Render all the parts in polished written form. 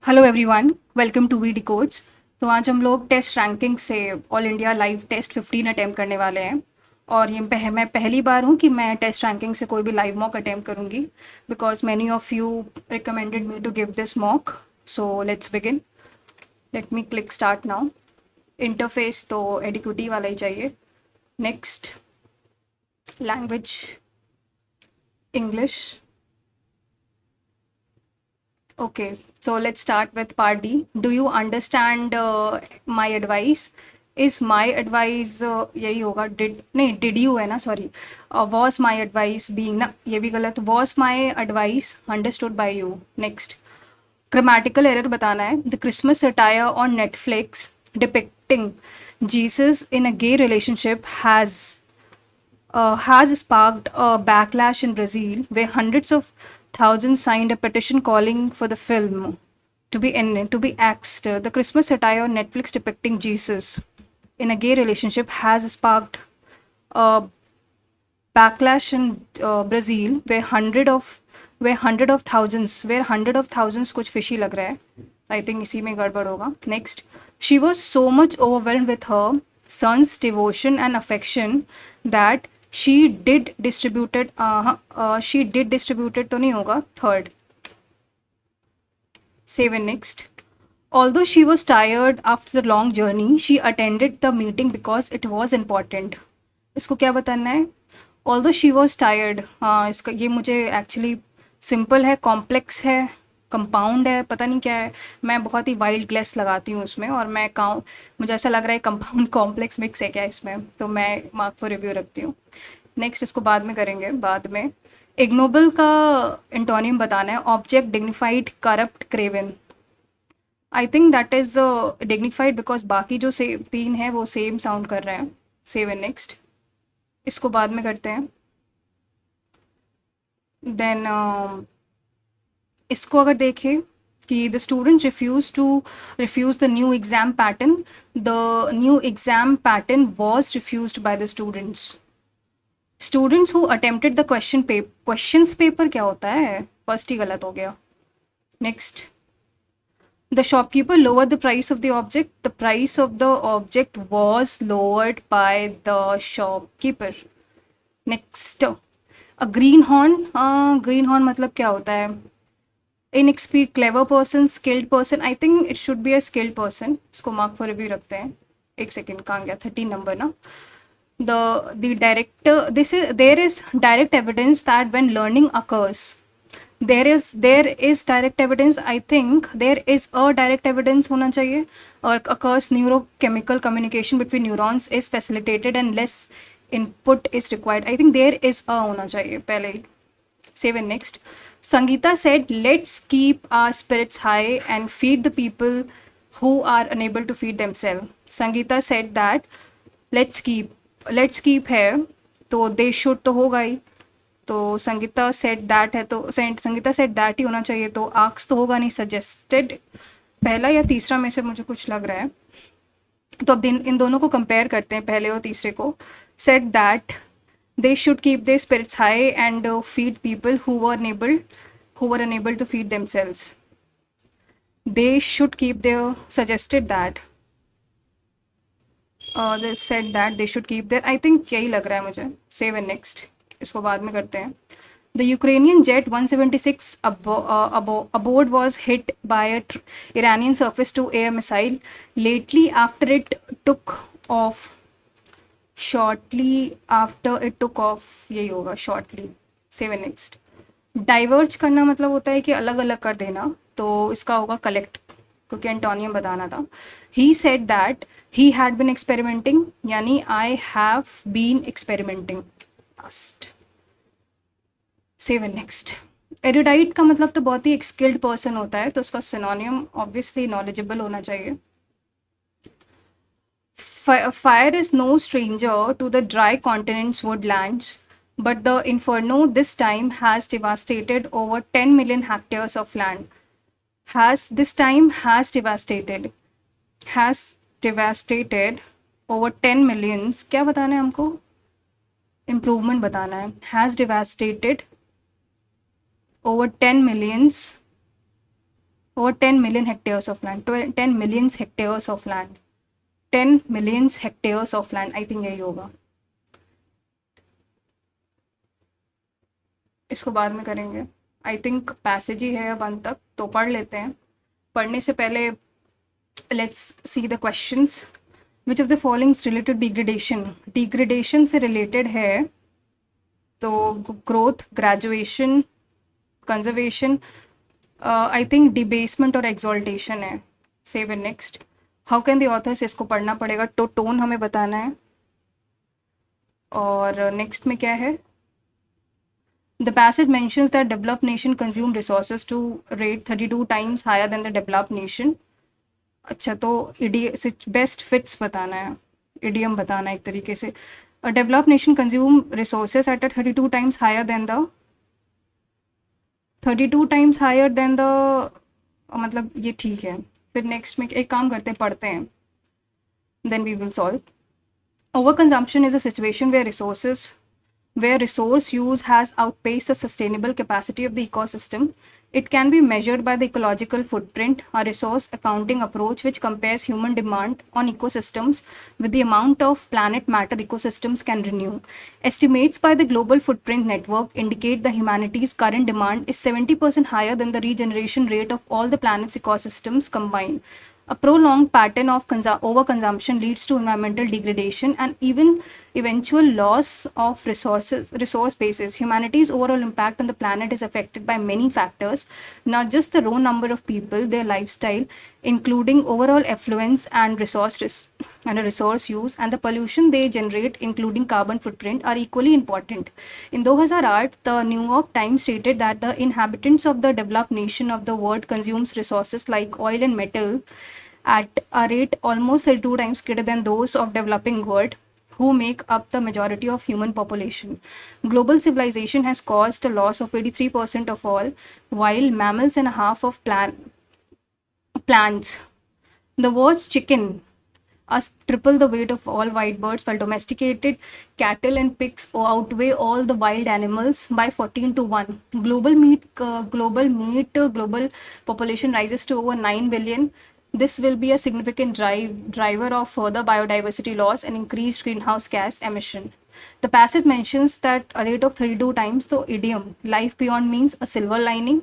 Hello everyone, welcome to V decodes. तो आज हम लोग टेस्ट रैंकिंग से all India live test 15 attempt करने वाले हैं। और मैं पहली बार हूँ कि मैं टेस्ट रैंकिंग से कोई भी लाइव मॉक अटैम्प्ट करूँगी, because many of you recommended me to give this mock. So let's begin. Let me click start now. Interface तो एडिक्विटी वाला ही चाहिए। Next, language English. Okay, so let's start with part D. Do you understand my advice? Is my advice यही होगा? Did you है ना? Sorry. Was my advice being ना? ये भी गलत. Was my advice understood by you? Next. Grammatical error बताना है. The Christmas satire on Netflix depicting Jesus in a gay relationship has sparked a backlash in Brazil, where hundreds of thousands signed a petition calling for the film to be axed. The Christmas satire on Netflix depicting Jesus in a gay relationship has sparked a backlash in Brazil, where hundred of thousands कुछ fishy लग रहा है. I think इसी में गड़बड़ होगा. Next, she was so much overwhelmed with her son's devotion and affection that she did distributed तो नहीं होगा. Third, seven. Next, although she was tired after the long journey, she attended the meeting because it was important. इसको क्या बताना है? Although she was tired, हाँ इसका ये मुझे एक्चुअली सिंपल है, कॉम्प्लेक्स है, कंपाउंड है, पता नहीं क्या है। मैं बहुत ही वाइल्ड ग्लेस लगाती हूँ उसमें, और मैं मुझे ऐसा लग रहा है कंपाउंड कॉम्प्लेक्स मिक्स है क्या इसमें, तो मैं मार्क फॉर रिव्यू रखती हूँ। नेक्स्ट, इसको बाद में करेंगे, बाद में। इग्नोबल का एंटोनियम बताना है। Object, dignified, corrupt, Kraven. I think that is dignified because बाकी जो से तीन है वो सेम साउंड कर रहे हैं। सेवन। नेक्स्ट, इसको बाद में करते हैं। देन इसको अगर देखें कि the student refuse the new exam pattern, the new exam pattern was refuse by the students who attempted the questions paper क्या होता है, फर्स्ट ही गलत हो गया। Next, the shopkeeper lowered the price of the object. The price of the object was lowered by the shopkeeper. Next, a greenhorn. Greenhorn मतलब क्या होता है? Inexperienced, clever person, skilled person. I think it should be a skilled person. इसको mark for review रखते हैं। एक second, कहाँ गया? 13 नंबर ना। The director. There is direct evidence that when learning occurs, there is direct evidence. I think there is a direct evidence होना चाहिए, और occurs neurochemical communication between neurons is facilitated and less input is required. I think there is a होना चाहिए पहले ही। 7. Next, Sangeeta said, let's keep our spirits high and feed the people who are unable to feed themselves. Sangeeta said that let's keep है, तो they should तो होगा ही, तो Sangeeta set that है, तो संगीता सेट दैट ही होना चाहिए, तो आर्क्स तो होगा नहीं। सजेस्टेड पहला या तीसरा में से मुझे कुछ लग रहा है, तो अब इन दोनों को कंपेयर करते हैं, पहले और तीसरे को। Said that they should keep their spirits high and feed people who were unable to feed themselves. They should keep their suggested that they said that they should keep their, I think यही लग रहा है मुझे। 7. Next, इसको बाद में करते हैं। The Ukrainian jet 176 aboard was hit by a Iranian surface-to-air missile lately after it took off. Shortly after it took off, यही होगा shortly। 7. Next, डाइवर्ज करना मतलब होता है कि अलग अलग कर देना, तो इसका होगा कलेक्ट, क्योंकि एंटोनियम बताना था। He said that he had been experimenting, यानी I have been experimenting. Last. 7. Next, erudite का मतलब तो बहुत ही एक स्किल्ड पर्सन होता है, तो उसका सिनोनियम ऑब्वियसली नॉलेजेबल होना चाहिए। Fire is no stranger to the dry continents woodlands, but the inferno this time has devastated over 10 million hectares of land. Has devastated over 10 millions, क्या बताना है हमको? इम्प्रूवमेंट बताना है। हैज़ devastated over 10 millions और 10 million hectares of land, 10 millions hectares of land, 10 millions hectares of land, I think यही होगा। इसको बाद में करेंगे, आई थिंक पैसेज ही है अब अंत तक, तो पढ़ लेते हैं। पढ़ने से पहले let's see the questions. Which of the following related degradation, degradation से रिलेटेड है तो growth, graduation, conservation, I think debasement और एक्सॉल्टेशन है। Seven next. How can the authors, इसको पढ़ना पड़ेगा, तो टोन हमें बताना है। और नेक्स्ट में क्या है, the passage mentions that developed nation consume resources to rate 32 times higher than the developed nation. अच्छा, तो बेस्ट फिट्स बताना है, इडियम बताना है एक तरीके से। A developed nation consume resources at a 32 times higher than the 32 times higher than the, मतलब ये ठीक है। फिर नेक्स्ट में एक काम करते हैं, पढ़ते हैं, then we will solve. Over consumption is a situation where resource use has outpaced the sustainable capacity of the ecosystem. It can be measured by the ecological footprint, a resource accounting approach which compares human demand on ecosystems with the amount of planet matter ecosystems can renew. Estimates by the Global Footprint Network indicate the humanity's current demand is 70% higher than the regeneration rate of all the planet's ecosystems combined. A prolonged pattern of overconsumption leads to environmental degradation and even eventual loss of resource bases. Humanity's overall impact on the planet is affected by many factors, not just the raw number of people, their lifestyle, including overall affluence and resource use, and the pollution they generate, including carbon footprint, are equally important. In 2008, the New York Times stated that the inhabitants of the developed nation of the world consumes resources like oil and metal at a rate almost 32 times greater than those of developing world, who make up the majority of human population. Global civilization has caused a loss of 83% of all, while mammals and a half of plants. The words chicken are triple the weight of all white birds, while domesticated cattle and pigs outweigh all the wild animals by 14 to 1. Global population rises to over 9 billion. This will be a significant driver of further biodiversity loss and increased greenhouse gas emission. The passage mentions that a rate of 32 times the idiom life beyond means a silver lining.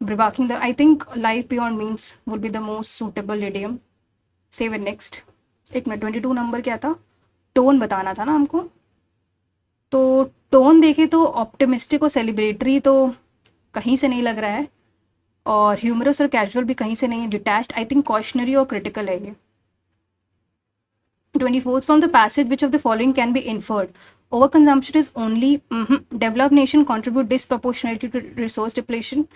I think life beyond means would be the most suitable idiom. Save it next. एक minute, 22 number क्या था, tone बताना था ना हमको। तो tone देखे तो ऑप्टिमिस्टिक और सेलिब्रेटरी तो कहीं से नहीं लग रहा है, और ह्यूमरस और कैजुअल भी कहीं से नहीं है, डिटैच्ड, आई थिंक कॉशनरी और क्रिटिकल है ये। 24th, from the passage which of the following can be inferred? Overconsumption is only developed nation contribute disproportionately to resource depletion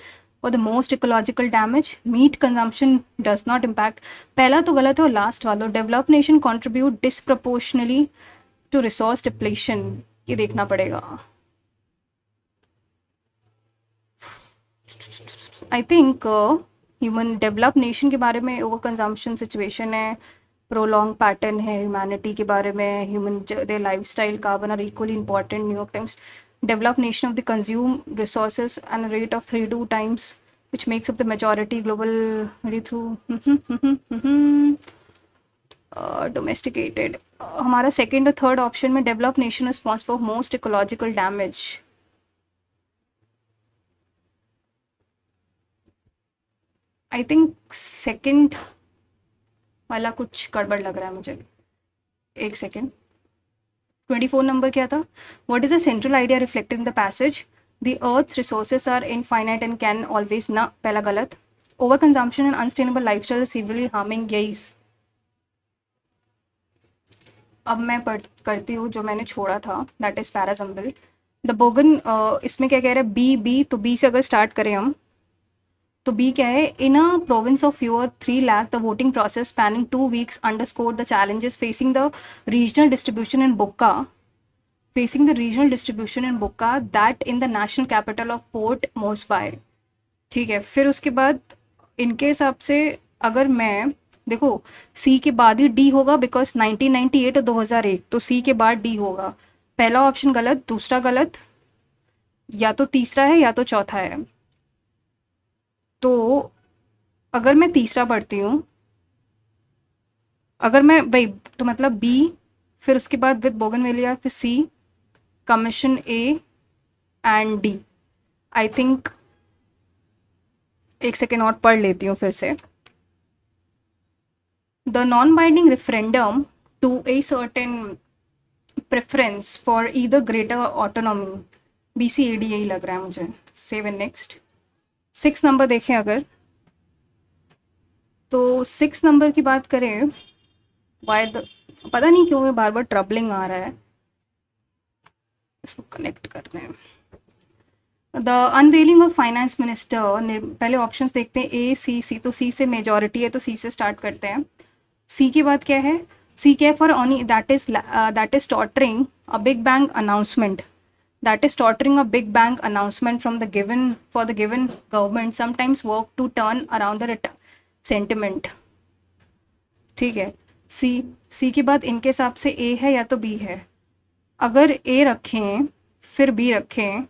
or the most ecological damage. Meat consumption does not impact. पहला तो गलत है और last वाला developed nation contribute disproportionately to resource depletion, ये देखना पड़ेगा। I think human develop nation के बारे में ओवर कंजम्पशन सिचुएशन है, प्रोलॉन्ग पैटर्न है ह्यूमैनिटी के बारे में, human they lifestyle, carbon are equally important. New York times, developed nation of the consume resources and a rate of 32 times, which makes up the majority global domesticated. हमारा second और third option में develop nation response for most ecological damage. I think second वाला कुछ गड़बड़ लग रहा है मुझे, एक सेकेंड। 24 नंबर क्या था? What is the central idea reflected in the passage? The earth resources are infinite and can always ना, पहला गलत। Over consumption and unsustainable lifestyle severely harming, यही। अब मैं करती हूँ जो मैंने छोड़ा था, दैट इज पैराजम्बल द बोगन। इसमें क्या कह रहा है? बी, तो बी से अगर स्टार्ट करें हम तो बी क्या है? In a province of fewer 3 lakh the voting process spanning 2 weeks underscore the challenges facing the regional distribution in Buka that in the national capital of Port Moresby. ठीक है, फिर उसके बाद इनके हिसाब से अगर मैं देखो, सी के बाद ही डी होगा बिकॉज 1998 और 2001, तो सी के बाद डी होगा। पहला ऑप्शन गलत, दूसरा गलत, या तो तीसरा है या तो चौथा है। तो अगर मैं तीसरा पढ़ती हूँ, अगर मैं भाई, तो मतलब बी, फिर उसके बाद विद बोगनवेलिया, फिर C, commission A and D. I think एक सेकेंड और पढ़ लेती हूँ फिर से। The non binding referendum to a certain preference for either greater autonomy, B C A D यही लग रहा है मुझे। Save and next. 6 नंबर देखें अगर, तो 6 नंबर की बात करें, वाई द, पता नहीं क्यों ये बार बार ट्रबलिंग आ रहा है, इसको कनेक्ट करते हैं। The unveiling of finance minister, पहले ऑप्शंस देखते हैं ए सी सी, तो सी से मेजॉरिटी है तो सी से स्टार्ट करते हैं। सी के बाद क्या है, सी क्या है, फॉर ओनी that is tottering a big bang announcement, that is tottering a big bang announcement from the given for the given government sometimes work to turn around the sentiment। ठीक है, सी, सी के बाद इनके हिसाब से ए है या तो बी है। अगर ए रखें फिर बी रखें,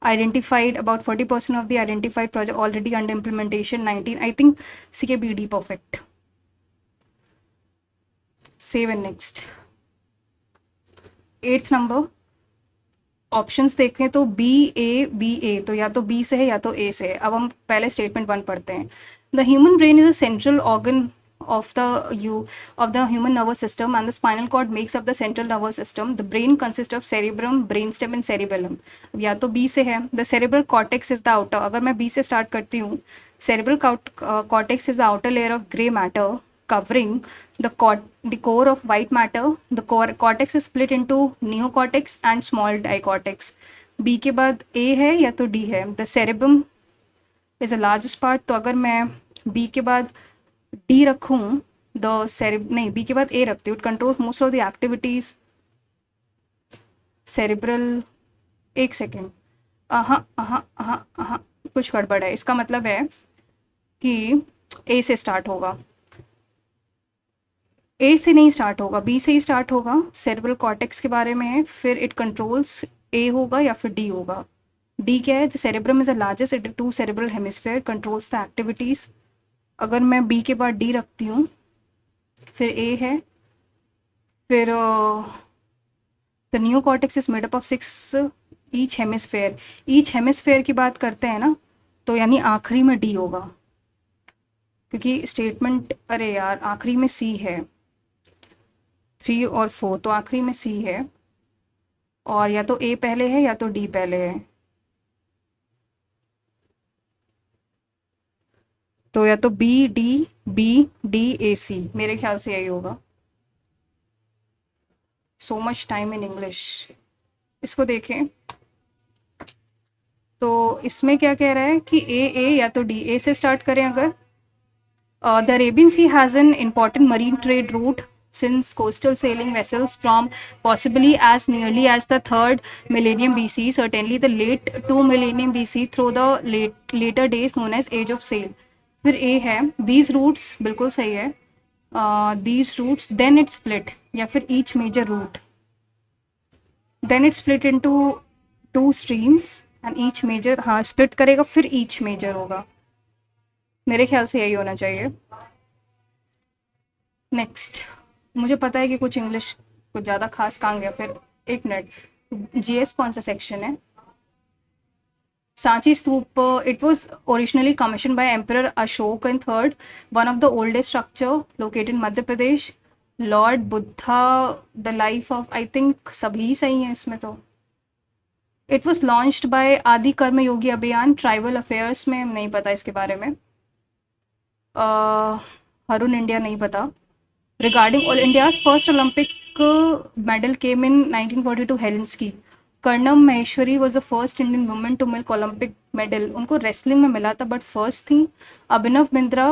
identified about 40% of the identified project already under implementation 19, I think C के BD perfect। save and next। 8th number, options देखें तो बी ए, तो या तो बी से है या तो ए से है। अब हम पहले स्टेटमेंट 1 पढ़ते हैं। The human brain is a central organ of the human nervous system, and the spinal cord makes up the central nervous system. The brain consists of cerebrum, brainstem and cerebellum। या तो B से है। the cerebral cortex is the outer, अगर मैं B से start करती हूँ, cerebral cortex is the outer layer of gray matter covering the core of white matter। the cortex is split into neocortex and small dicortex। B के बाद ए है या तो डी है। the cerebrum is the largest part, तो अगर मैं B के बाद डी रखूँ, नहीं, बी के बाद ए रखती हूँ, control most of the activities cerebral. एक सेकेंड, कुछ गड़बड़ है। इसका मतलब है कि ए से स्टार्ट होगा, ए से नहीं स्टार्ट होगा, बी से ही स्टार्ट होगा। सेरिब्रल कॉर्टेक्स के बारे में है, फिर इट कंट्रोल्स ए होगा या फिर डी होगा। डी क्या है, the cerebrum is the largest it to cerebral hemisphere controls the activities. अगर मैं बी के बाद डी रखती हूँ, फिर ए है, फिर the new cortex is made up of 6 each hemisphere. Each hemisphere की बात करते हैं ना, तो यानी आखिरी में डी होगा, क्योंकि स्टेटमेंट, अरे यार आखिरी में सी है, 3 और 4, तो आखिरी में सी है, और या तो ए पहले है या तो डी पहले है। तो या तो बी डी ए सी, मेरे ख्याल से यही होगा। So much time in English. इसको देखें तो इसमें क्या कह रहा है कि ए या तो डी। ए से स्टार्ट करें अगर, the Arabian sea has an important marine trade route since coastal sailing vessels from possibly as nearly as the 3rd millennium BC, certainly the late 2 millennium BC through the later days known as age of sail। फिर ए है, these routes, बिल्कुल सही है, these routes then it split, या फिर each major route, then it split into 2 streams and each major, हाँ split करेगा फिर each major होगा, मेरे ख्याल से यही होना चाहिए। नेक्स्ट, मुझे पता है कि कुछ इंग्लिश कुछ ज़्यादा खास कहाँ गया, फिर एक मिनट, जीएस कौन सा सेक्शन है। Sanchi stupa, it was originally commission by emperor Ashoka in third, one of the oldest structure located in Madhya Pradesh. Lord Buddha, the life of, I think सभी सही हैं इसमें तो। इट वॉज लॉन्च्ड बाय आदि कर्म योगी अभियान, ट्राइबल अफेयर्स में नहीं पता इसके बारे में। हरुण इंडिया नहीं पता। Regarding all India's first Olympic medal came in 1942 Helsinki. Karnam Maheshwari was the first Indian women to milk Olympic medal, उनको रेसलिंग में मिला था बट फर्स्ट थी। Abhinav Bindra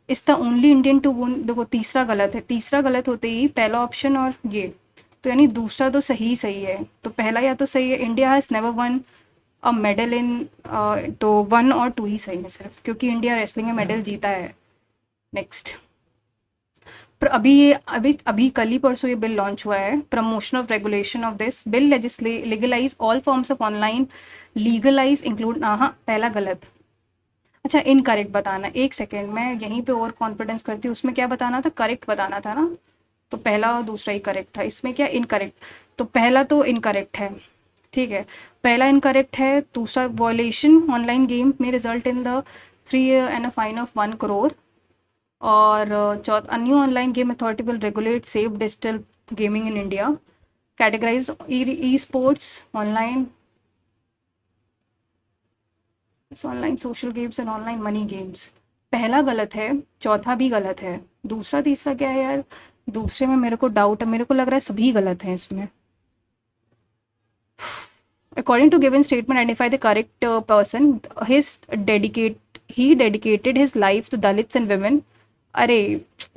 is the only Indian to win, देखो तीसरा गलत है, तीसरा गलत होते ही पहला ऑप्शन और ये, तो यानी दूसरा तो सही है, तो पहला या तो सही है, India has never won a medal in, तो 1 और 2 ही सही है सिर्फ, क्योंकि इंडिया रेसलिंग में मेडल जीता है। नेक्स्ट, पर अभी ये अभी अभी कल ही परसों ये बिल लॉन्च हुआ है, promotion of regulation of this bill legalize all forms of online, legalize include, हाँ पहला गलत। अच्छा इनकरेक्ट बताना, एक सेकेंड मैं यहीं पे ओवर कॉन्फिडेंस करती हूँ, उसमें क्या बताना था, करेक्ट बताना था ना, तो पहला और दूसरा ही करेक्ट था, इसमें क्या इनकरेक्ट, तो पहला तो इनकरेक्ट है, ठीक है, पहला इनकरेक्ट है। दूसरा वॉयलेशन ऑनलाइन गेम में result in the 3 year and a fine of 1 crore। और चौथा, new online game authority will regulate safe digital gaming in India, categorize e sports online, online social games and online money games. पहला गलत है, चौथा भी गलत है, दूसरा तीसरा क्या है यार, दूसरे में मेरे को डाउट है, मेरे को लग रहा है सभी गलत हैं इसमें। According to given statement, identify the correct person. He dedicated his life to Dalits and women. अरे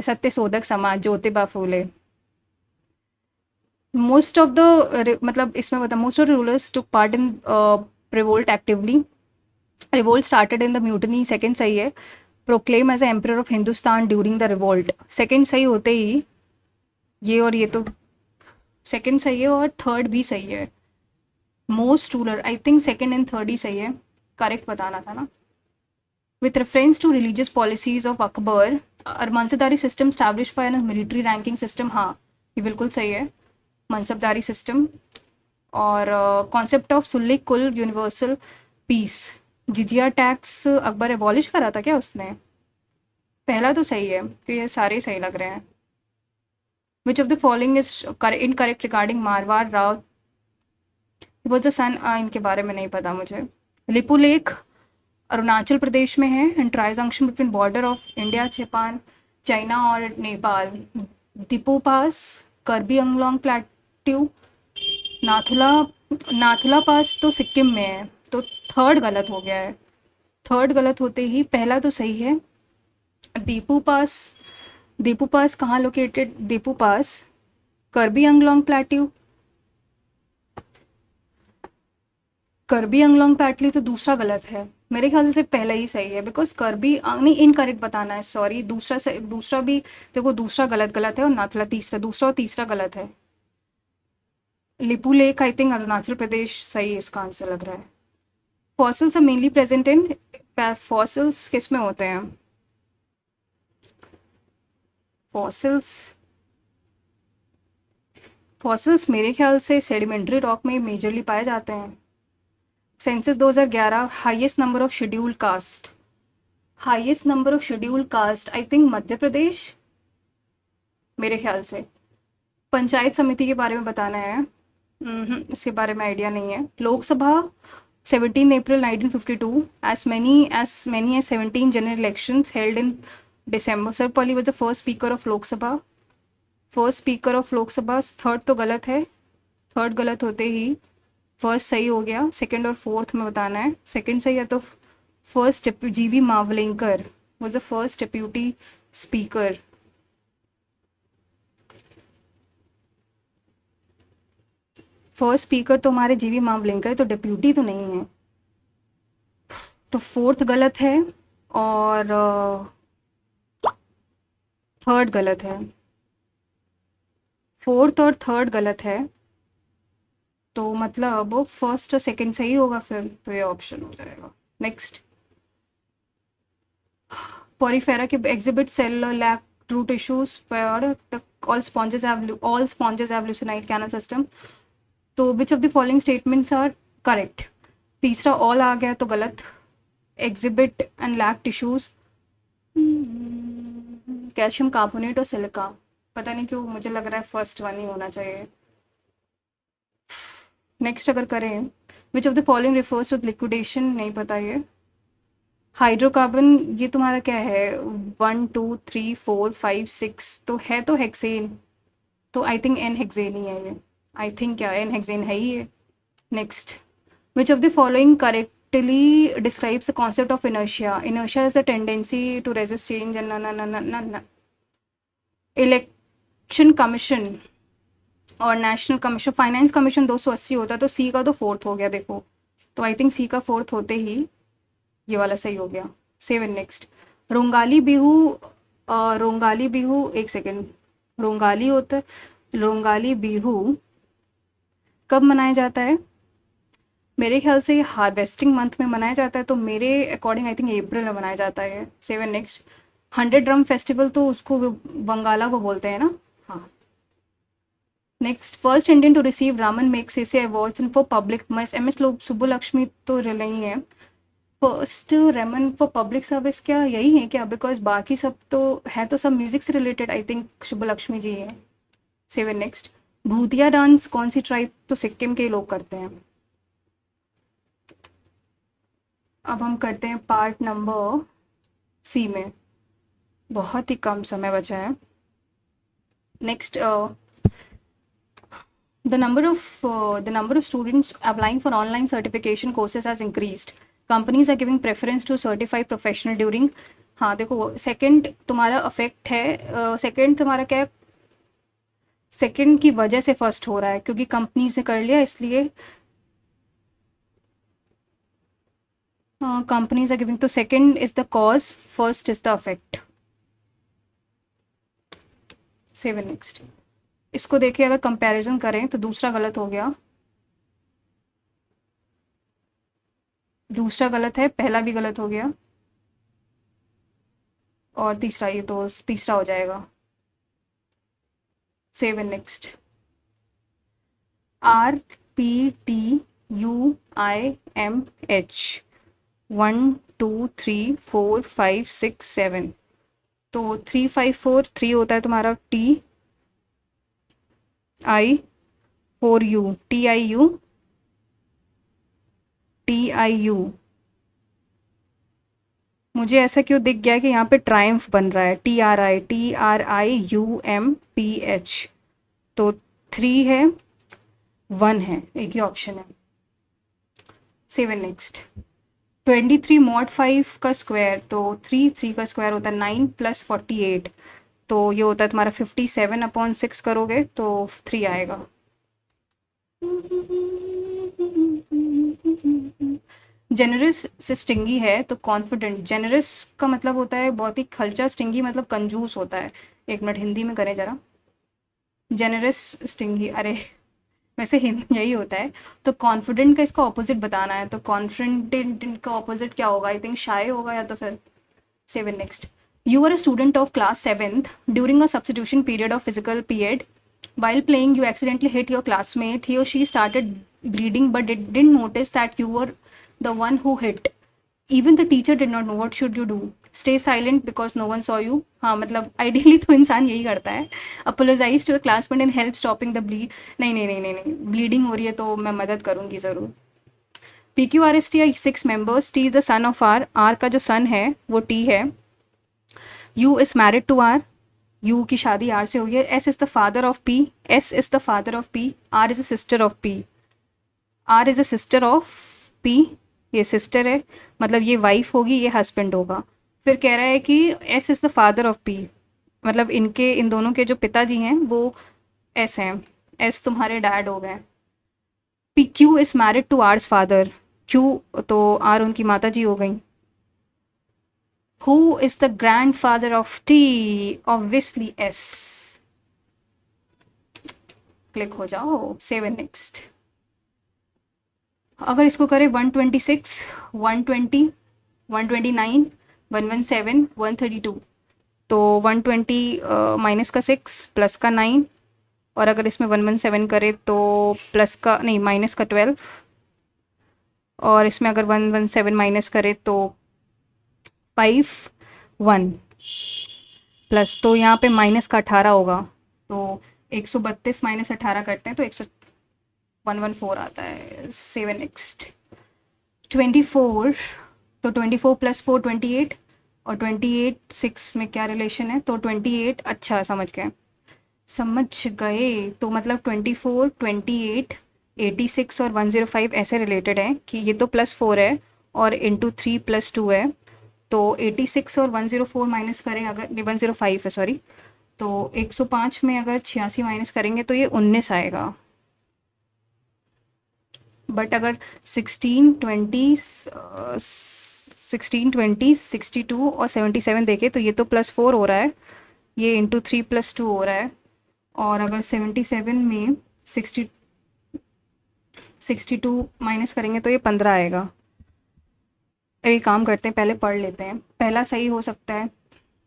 Satya Shodhak Samaj, Jyotiba Phule. Most of the मतलब इसमें बता, most of the rulers took part in revolt actively, revolt started in the mutiny, second सही है। Proclaim as a emperor of Hindustan during the revolt, second सही होते ही ये और ये तो सेकंड सही है और थर्ड भी सही है। Most ruler, I think second and third ही सही है, करेक्ट बताना था ना। With reference to religious policies of Akbar, mansabdari system establish by military ranking system, हाँ ये बिल्कुल सही है, मनसबदारी सिस्टम। और concept of sulh kul universal peace, jizya tax Akbar abolish करा था क्या उसने, पहला तो सही है, तो ये सारे सही लग रहे हैं। Which of the following is incorrect regarding Marwar Rao was the son, इनके बारे में नहीं पता मुझे। लिपुलेख अरुणाचल प्रदेश में है and tri junction between border of India, Japan, China और नेपाल। दिपो पास, करबी अंगलोंग प्लेट्यू, नाथुला, नाथुला पास तो सिक्किम में है, तो थर्ड गलत हो गया है, थर्ड गलत होते ही पहला तो सही है। दीपू पास, दीपू पास कहाँ लोकेटेड, दीपू पास करबी अंगलोंग प्लेट्यू, करबी अंगलोंग पैटली तो दूसरा गलत है, मेरे ख्याल से सिर्फ पहला ही सही है, बिकॉज करबी नहीं इनकरेक्ट बताना है, सॉरी, दूसरा से दूसरा भी देखो, दूसरा गलत गलत है और नाथुला तीसरा, दूसरा और तीसरा गलत है। Lipu lake I think Arunachal Pradesh सही है, इसका आंसर लग रहा है। Fossils are mainly present in, fossils किस में होते हैं, फॉसिल्स, फॉसिल्स मेरे ख्याल से सेडिमेंट्री रॉक में मेजरली पाए जाते हैं। Census 2011, highest number of scheduled caste, highest number of scheduled caste I think Madhya Pradesh, मेरे ख्याल से। पंचायत समिति के बारे में बताना है, इसके बारे में आइडिया नहीं है। Lok Sabha 17 April 1952, as many as 17 general elections held in December. Sarpalli was the first speaker of Lok Sabha, first speaker of Lok Sabha, third तो गलत है, थर्ड गलत होते ही फर्स्ट सही हो गया, सेकंड और फोर्थ में बताना है, सेकंड सही है तो first GV Mavalankar was the first deputy speaker. First speaker तो हमारे जीवी मावलिंकर है, तो डिप्यूटी तो नहीं है, तो फोर्थ गलत है और थर्ड गलत है, फोर्थ और थर्ड गलत है, तो मतलब फर्स्ट और सेकंड सही होगा फिर, तो ये ऑप्शन हो जाएगा। नेक्स्ट, पोरीफेरा के exhibit cell lack root issues for all sponges have leucinide canal system, तो which of the following statements are correct, तीसरा ऑल आ गया तो गलत, exhibit and lack tissues, calcium carbonate और सिलिका, पता नहीं क्यों मुझे लग रहा है फर्स्ट वन ही होना चाहिए। नेक्स्ट अगर करें, which of the following refers to liquidation, नहीं पता ये। हाइड्रोकार्बन ये तुम्हारा क्या है, 1 2 3 4 5 6 तो है, तो हेक्सेन, तो आई थिंक एन हेक्सेन ही है ये, आई थिंक क्या एन हेक्सेन है ही है। Next, which of the following correctly describes the concept of inertia, inertia is the tendency to resist change and ना। इलेक्शन कमीशन और नेशनल कमीशन, फाइनेंस कमीशन 280 होता, तो सी का तो फोर्थ हो गया देखो, तो आई थिंक सी का फोर्थ होते ही ये वाला सही हो गया। 7 नेक्स्ट, रोंगाली बिहू रोंगाली बिहू, एक सेकेंड, रोंगाली होता है, रोंगाली बिहू कब मनाया जाता है? मेरे ख्याल से ये हार्वेस्टिंग मंथ में मनाया जाता है, तो मेरे अकॉर्डिंग आई थिंक अप्रैल में मनाया जाता है। 7 नेक्स्ट, 100 ड्रम फेस्टिवल, तो उसको बंगाला को बोलते हैं ना। हाँ। Next, first Indian to receive Ramon Magsaysay awards and for public मस एम एस सुब्बुलक्ष्मी तो नहीं है। First Ramon for public service क्या यही है क्या? बिकॉज बाकी सब तो है, तो सब म्यूजिक से रिलेटेड, आई थिंक शुभलक्ष्मी जी है। 7 नेक्स्ट, भूतिया डांस कौन सी ट्राइब? तो सिक्किम के लोग करते हैं। अब हम करते हैं पार्ट नंबर सी में, बहुत ही कम समय बचा है। Next, the number of students applying for online certification courses has increased. Companies are giving preference to certified professional during, हाँ देखो, सेकंड तुम्हारा अफेक्ट है, सेकंड तुम्हारा क्या है, सेकंड की वजह से फर्स्ट हो रहा है क्योंकि कंपनी से कर लिया, इसलिए कंपनीज आर गिविंग, तो second is the cause, first is the affect. 7 next, इसको देखिए, अगर कंपैरिजन करें तो दूसरा गलत हो गया, दूसरा गलत है, पहला भी गलत हो गया, और तीसरा, ये तो तीसरा हो जाएगा। 7 नेक्स्ट, RPTUIMH, 1 2 3 4 5 6 7, तो 3 5 4 3 होता है तुम्हारा TI 4U, TIU। मुझे ऐसा क्यों दिख गया कि यहाँ पे ट्रायम्फ बन रहा है, TRIUMPH, तो 3 है, 1 है, एक ही ऑप्शन है। 7 नेक्स्ट, 23 mod 5 का स्क्वायर, तो 3 का स्क्वायर होता है 9 + 48, तो ये होता है तुम्हारा 57/6 करोगे तो 3 आएगा। जेनरस से स्टिंगी है तो कॉन्फिडेंट, जेनरस का मतलब होता है बहुत ही खर्चा, स्टिंगी मतलब कंजूस होता है। एक मिनट हिंदी में करें जरा, जेनरस स्टिंगी, अरे वैसे हिंदी यही होता है। तो कॉन्फिडेंट का इसका ऑपोजिट बताना है, तो कॉन्फिडेंट का ऑपोजिट क्या होगा? आई थिंक शाय होगा या तो फिर। 7 next, you are a student of class 7th during a substitution period of physical period, while playing you accidentally hit your classmate, he or she started bleeding but didn't notice that you were the one who hit, even the teacher did not know, what should you do? Stay silent because no one saw you, हाँ मतलब ideally तो इंसान यही करता है। Apologize to a classmate and help stopping the bleed, नहीं नहीं नहीं नहीं नहीं, ब्लीडिंग हो रही है तो मैं मदद करूंगी ज़रूर। PQRST are 6 members, T is the son of R का जो सन है वो T है, U is married to R, U की शादी आर से हुई है, S is the father of P, S is the father of P, R is a sister of P, R is a sister of P, ये sister है, मतलब ये wife होगी, ये हस्बैंड होगा। फिर कह रहा है कि S is the father of P, मतलब इनके, इन दोनों के जो पिताजी हैं वो एस हैं, एस तुम्हारे डैड हो गए। P, Q is married to R's father, Q तो आर उनकी माता जी हो गई। Who is the grandfather of T? Obviously S. Click हो जाओ। 7 नेक्स्ट, अगर इसको करें 126, 120, 129, 117, 132, तो 120 माइनस का 6 प्लस का 9, और अगर इसमें 117 करे तो प्लस का नहीं, माइनस का 12, और इसमें अगर 117 माइनस करे तो 5 1 प्लस, तो यहाँ पे माइनस का 18 होगा, तो 132 माइनस 18 करते हैं तो 114 आता है। 7 नेक्स्ट, 24, तो 24 + 4 28, और 28 6 में क्या रिलेशन है, तो 28, अच्छा समझ गए, समझ गए, तो मतलब 24 28 86 और 105 ऐसे रिलेटेड है कि ये तो +4 है और इंटू 3 + 2 है, तो 86 और 104 माइनस करें अगर, 105 है सॉरी, तो 105 में अगर 86 माइनस करेंगे तो ये 19 आएगा। बट अगर 16, 20 और 77 देखे तो ये तो +4 हो रहा है, ये × 3 + 2 हो रहा है। और अगर 77 में 62 माइनस करेंगे तो ये 15 आएगा। एक काम करते हैं, पहले पढ़ लेते हैं। पहला सही हो सकता है,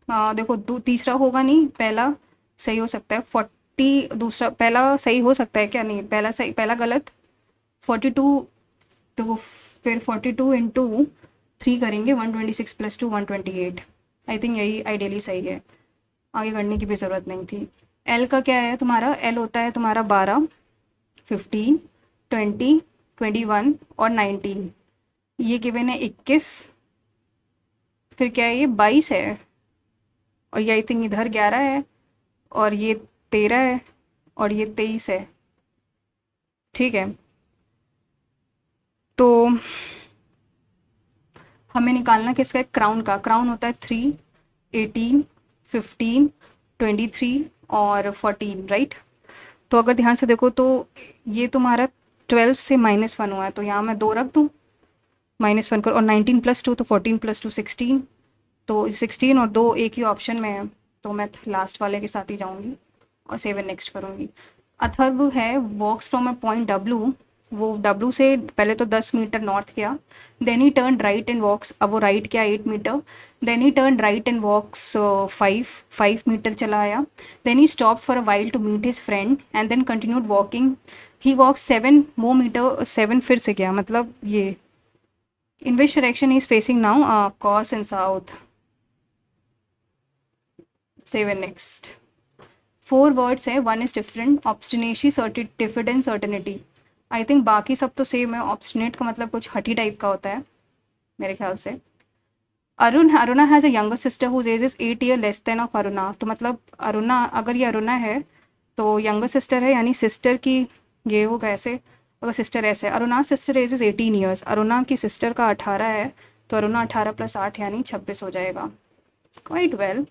देखो तीसरा होगा नहीं, पहला सही हो सकता है। 40, दूसरा पहला सही हो सकता है क्या? नहीं, पहला सही, पहला गलत। 42, तो फिर 42 × 3 करेंगे, 126 + 2 128। आई थिंक यही आइडियली सही है, आगे करने की भी ज़रूरत नहीं थी। एल का क्या है तुम्हारा? एल होता है तुम्हारा 12, 15, 20, 21 और 19। ये गिवन है 21, फिर क्या है ये 22 है, और ये आई थिंक इधर 11 है, और ये 13 है, और ये 23 है। ठीक है, तो हमें निकालना किसका है? क्राउन का। क्राउन होता है 3, 18, 15, 23 और 14, राइट। तो अगर ध्यान से देखो तो ये तुम्हारा 12 से -1 हुआ है, तो यहाँ मैं 2 रख दूँ, -1 कर, और 19 + 2 तो 14 + 2 16, तो 16 और 2 एक ही ऑप्शन में है, तो मैं लास्ट वाले के साथ ही जाऊंगी और 7 नेक्स्ट करूंगी। अथर्व है, walks from a point W, वो W से पहले तो 10 मीटर नॉर्थ गया, then he turn right and walks, अब वो राइट किया 8 metre, then he turn right and walks 5 metre चला आया, then he stop for a while to meet his friend and then continued walking, he walk 7 more metre, 7 फिर से गया, मतलब ये in which direction is facing now? कॉस and south. 7 next. 4 words है, 1 is different, obstinacy, diffidence, certainty. I think बाकी सब तो सेम है, ऑब्स्टिनेट का मतलब कुछ हठी टाइप का होता है मेरे ख्याल से। Aruna has a younger sister whose age is 8 year less than of Aruna, तो मतलब अरुणा, अगर ये अरुणा है तो यंगर सिस्टर है, यानी सिस्टर की ये होगा ऐसे, अगर सिस्टर ऐसे, Aruna sister age is 18 years, Aruna की सिस्टर का 18 है, तो अरुणा 18 + 8 यानी 26 हो जाएगा। Quite well.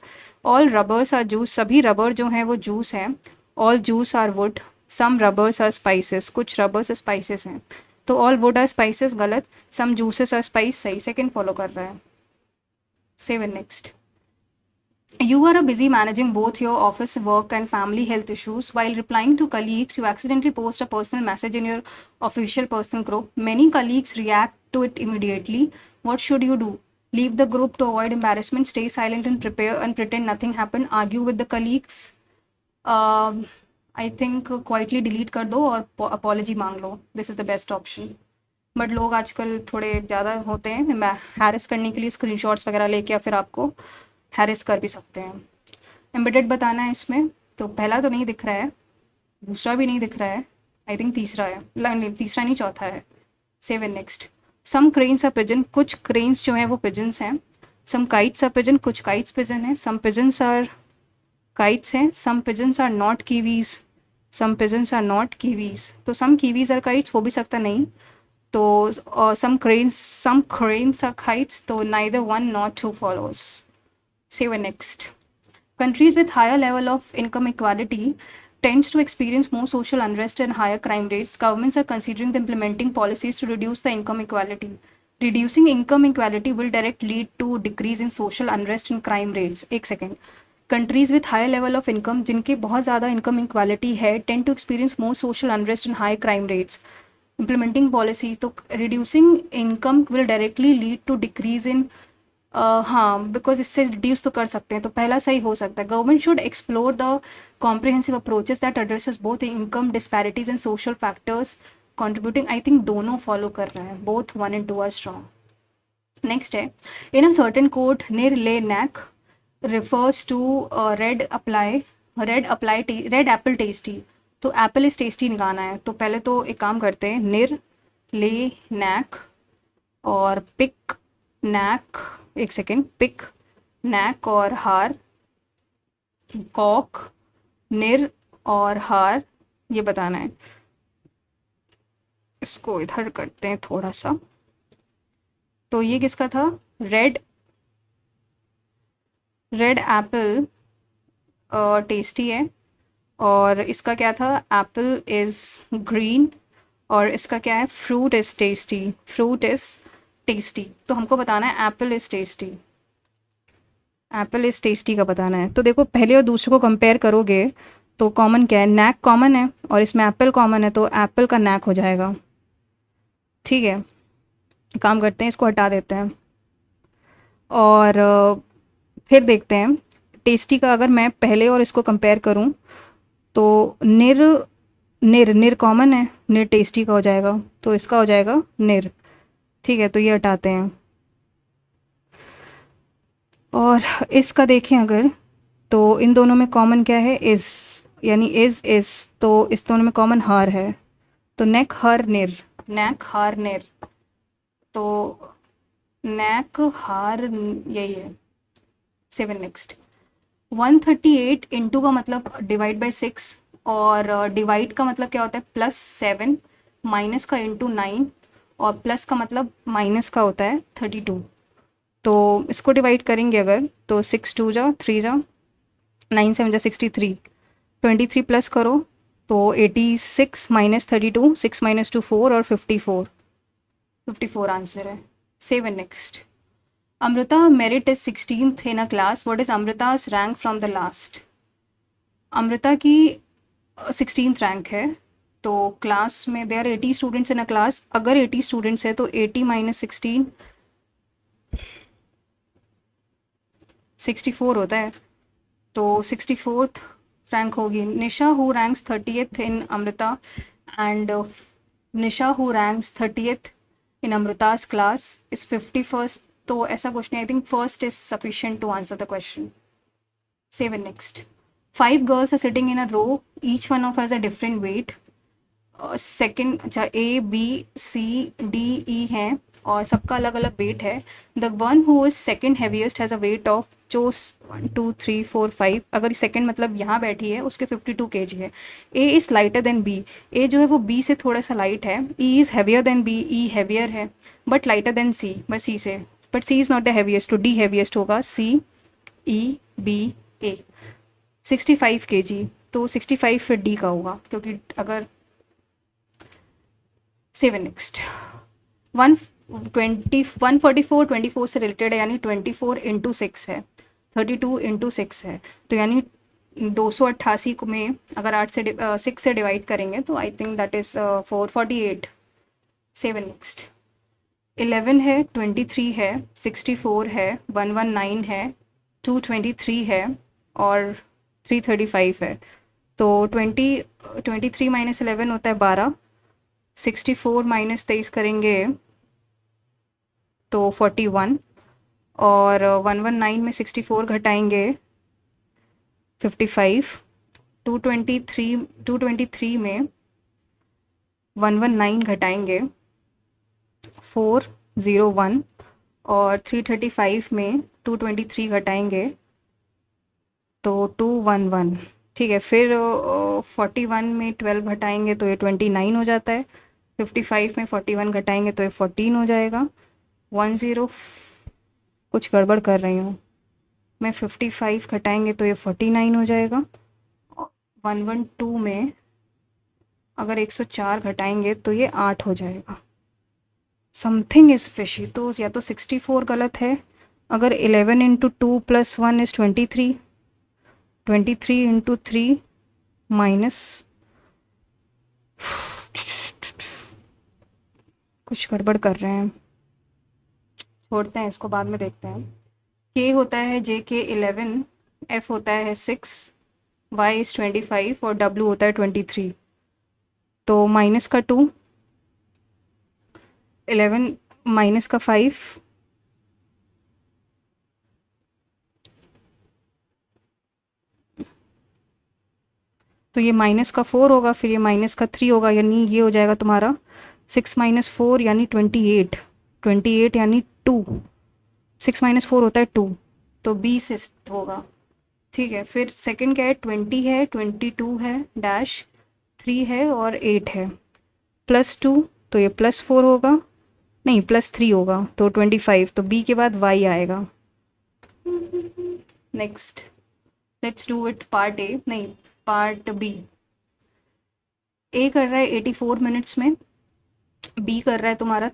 All rubbers are juice, सभी रबर जो हैं वो जूस हैं। All juice are wood, some rubbers are spices, कुछ रबर्स स्पाइसेस हैं, तो ऑल वुड आर स्पाइसेस गलत, सम जूसेस आर स्पाइस सही, सेकंड फॉलो कर रहा है। 7 next. You are busy managing both your office work and family health issues. While replying to colleagues, you accidentally post a personal message in your official personal group. Many colleagues react to it immediately. What should you do? Leave the group to avoid embarrassment, stay silent and prepare and pretend nothing happened, argue with the colleagues. I think quietly delete कर दो और apology मांग लो. This is the best option. But लोग आजकल थोड़े ज़्यादा होते हैं, हैरिस करने के लिए स्क्रीनशॉट्स वगैरह लेके या फिर आपको हैरिस कर भी सकते हैं। एम्बेडेड बताना है इसमें, तो पहला तो नहीं दिख रहा है, दूसरा भी नहीं दिख रहा है, आई थिंक तीसरा है, नहीं तीसरा नहीं चौथा है। 7 next. Some cranes are pigeon, कुछ क्रेन्स जो हैं वो पिजन्स हैं। सम काइट्स आर पिजन, कुछ काइट्स पिजन हैं। सम पिजन्स आर काइट्स हैं, some pigeons are not kiwis, some pigeons are not kiwis, तो सम कीवीज आर काइट्स हो भी सकता नहीं, तो some cranes are kites, तो neither one nor two follows. Say one next. Countries with higher level of income equality tends to experience more social unrest and higher crime rates. Governments are considering the implementing policies to reduce the income equality. Reducing income equality will direct lead to decrease in social unrest and crime rates. एक सेकेंड। Countries with high level of income, जिनकी बहुत ज़्यादा income equality है, tend to experience more social unrest and high crime rates. Implementing policy, तो reducing income will directly lead to decrease in, हाँ because इससे reduce तो कर सकते हैं, तो पहला सही हो सकता है। Government should explore the comprehensive approaches that addresses both income disparities and social factors contributing. I think दोनों फॉलो कर रहे हैं, both 1 and 2 are strong. Next है, इन अ सर्टेन कोर्ट निर ले नैक refers to red apple tasty, तो apple is tasty निकालना है, तो पहले तो एक काम करते हैं, निर ले नैक और पिक नैक, एक सेकेंड, पिक नैक और हार, कॉक निर और हार, ये बताना है। इसको इधर करते हैं थोड़ा सा, तो ये किसका था? रेड एप्पल टेस्टी है, और इसका क्या था? एप्पल इज़ ग्रीन और इसका क्या है, fruit is tasty, fruit is tasty, तो हमको बताना है Apple is tasty, Apple is tasty का बताना है। तो देखो पहले और दूसरे को कंपेयर करोगे तो कॉमन क्या है, नैक कॉमन है और इसमें एप्पल कॉमन है, तो एप्पल का नैक हो जाएगा। ठीक है, काम करते हैं, इसको हटा देते हैं और फिर देखते हैं टेस्टी का। अगर मैं पहले और इसको कंपेयर करूं तो निर, निर निर कॉमन है, निर टेस्टी का हो जाएगा, तो इसका हो जाएगा निर। ठीक है, तो ये हटाते हैं। और इसका देखें अगर, तो इन दोनों में कॉमन क्या है, इस, यानी इज़, तो इस दोनों में कॉमन हर है, तो नेक हर निर, नेक हार निर, तो नेक हार यही है। 7 नेक्स्ट। 138 इंटू का मतलब डिवाइड बाई 6, और डिवाइड का मतलब क्या होता है, +7, माइनस का इंटू 9, और प्लस का मतलब माइनस का होता है 32। तो इसको डिवाइड करेंगे अगर, तो 6 2 जा 3 जा, 9 7 जा 63, 23 प्लस करो तो 86 माइनस 32, 6 माइनस 2 4 और 54, 54 आंसर है। 7 next. Amrita merit is 16th in a class. What is Amrita's rank from the last? Amrita की 16th रैंक है, तो क्लास में देर 80 स्टूडेंट्स इन अ क्लास, अगर 80 स्टूडेंट्स है तो 80 माइनस 16, 64 होता है, तो 64th रैंक होगी। Nisha who ranks 30th in Amrita and Nisha who ranks 30th in अमृता's क्लास इज 51st, तो ऐसा question, I think first is sufficient to answer the question. 7 next. 5 girls are sitting in a row. Each one of us a different weight. Second, अच्छा ए B C D E हैं और सबका अलग अलग wait है। The one who is second heaviest has a weight of, जो 1 2 3 4 5, अगर second मतलब यहाँ बैठी है उसके 52 kg है। A is lighter than B, A जो है वो बी से थोड़ा सा लाइट है। E is heavier than B, E heavier है बट लाइटर देन सी, बस सी से, but C is not the heaviest, तो डी हैवीएस्ट होगा, सी ई बी ए। 65 kg, तो 65 फिर डी का होगा, क्योंकि अगर 7 नेक्स्ट। 144 24 से रिलेटेड है, यानी 24 इंटू 6 है, 32 इंटू 6 है, तो यानी 288 को में अगर 6 से डिवाइड करेंगे तो I think that is 448। 7 next. 11 है, 23 है, 64 है, 119 है, 223 है और 335 है, तो 23 माइनस 11 होता है 12, 64 माइनस 23 करेंगे तो 41, और 119 में 64 घटाएंगे 55, 223 में 119 घटाएंगे 401, और 335 में 223 घटाएंगे तो 211। ठीक है, फिर 41 में 12 घटाएंगे तो ये 29 हो जाता है, 55 में 41 घटाएंगे तो ये 14 हो जाएगा। 10 कुछ गड़बड़ कर रही हूँ मैं, 55 घटाएंगे तो ये 49 हो जाएगा। 112 में अगर 104 घटाएंगे तो ये 8 हो जाएगा। समथिंग इज़ फिशी, तो या तो 64 गलत है, अगर 11 into 2 plus 1 is 23, 23 into 3 minus, कुछ गड़बड़ कर रहे हैं, छोड़ते हैं इसको, बाद में देखते हैं। के होता है जे के 11, एफ होता है 6, वाई इज़ 25 और डब्ल्यू होता है 23, तो माइनस का 2, 11 माइनस का 5, तो ये माइनस का 4 होगा, फिर ये माइनस का 3 होगा, यानी ये हो जाएगा तुम्हारा 6 माइनस 4 यानी 28, 28 यानी 2, 6 माइनस 4 होता है 2, तो 20 होगा। ठीक है, फिर सेकंड क्या है, 20 है, 22 है, डैश 3 है और 8 है, +2, तो ये +4 होगा, नहीं +3 होगा, तो 25, तो बी के बाद वाई आएगा। Next, let's do it part A, नहीं पार्ट बी। ए कर रहा है 84 मिनट्स में, बी कर रहा है तुम्हारा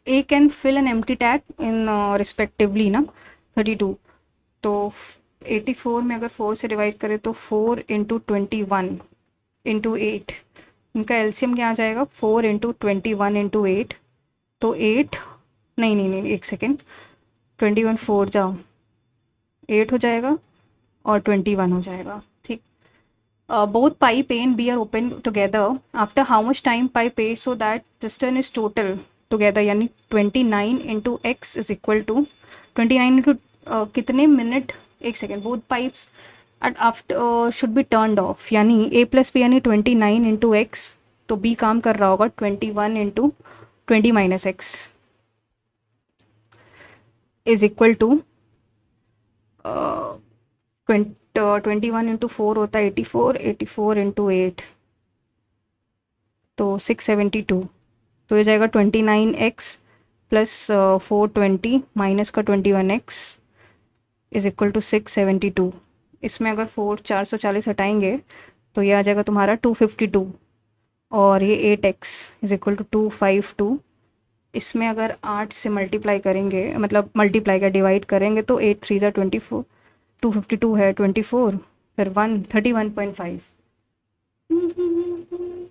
A can fill an empty tag in respectively ना 32। तो 84 में अगर 4 से डिवाइड करें तो 4 इंटू 21 इंटू 8, इनका एलसीएम क्या आ जाएगा 4 इंटू 21 इंटू 8। तो 8, नहीं नहीं नहीं एक सेकेंड, 21 4 जाओ 8 हो जाएगा और 21 हो जाएगा, ठीक। Both pipe A and B are open together after how much time pipe A so that cistern is total together, यानी 29 into x is equal to 29 into कितने मिनट, एक second, both pipes at after should be turned off, यानी a plus B यानी 29 into x, तो B काम कर रहा होगा 21 into 20 minus x is equal to 21 into 4 होता है 84, 84 इंटू 8 तो 672। तो ये जाएगा 29x प्लस 420 माइनस का 21x इज इक्वल टू 672। इसमें अगर 440 हटाएंगे तो ये आ जाएगा तुम्हारा 252 और ये 8x इज इक्वल टू 252। इसमें अगर 8 से मल्टीप्लाई करेंगे, मतलब मल्टीप्लाई का डिवाइड करेंगे तो 8 3 ज़ा 24, 252 है 24, फिर 1 31.5,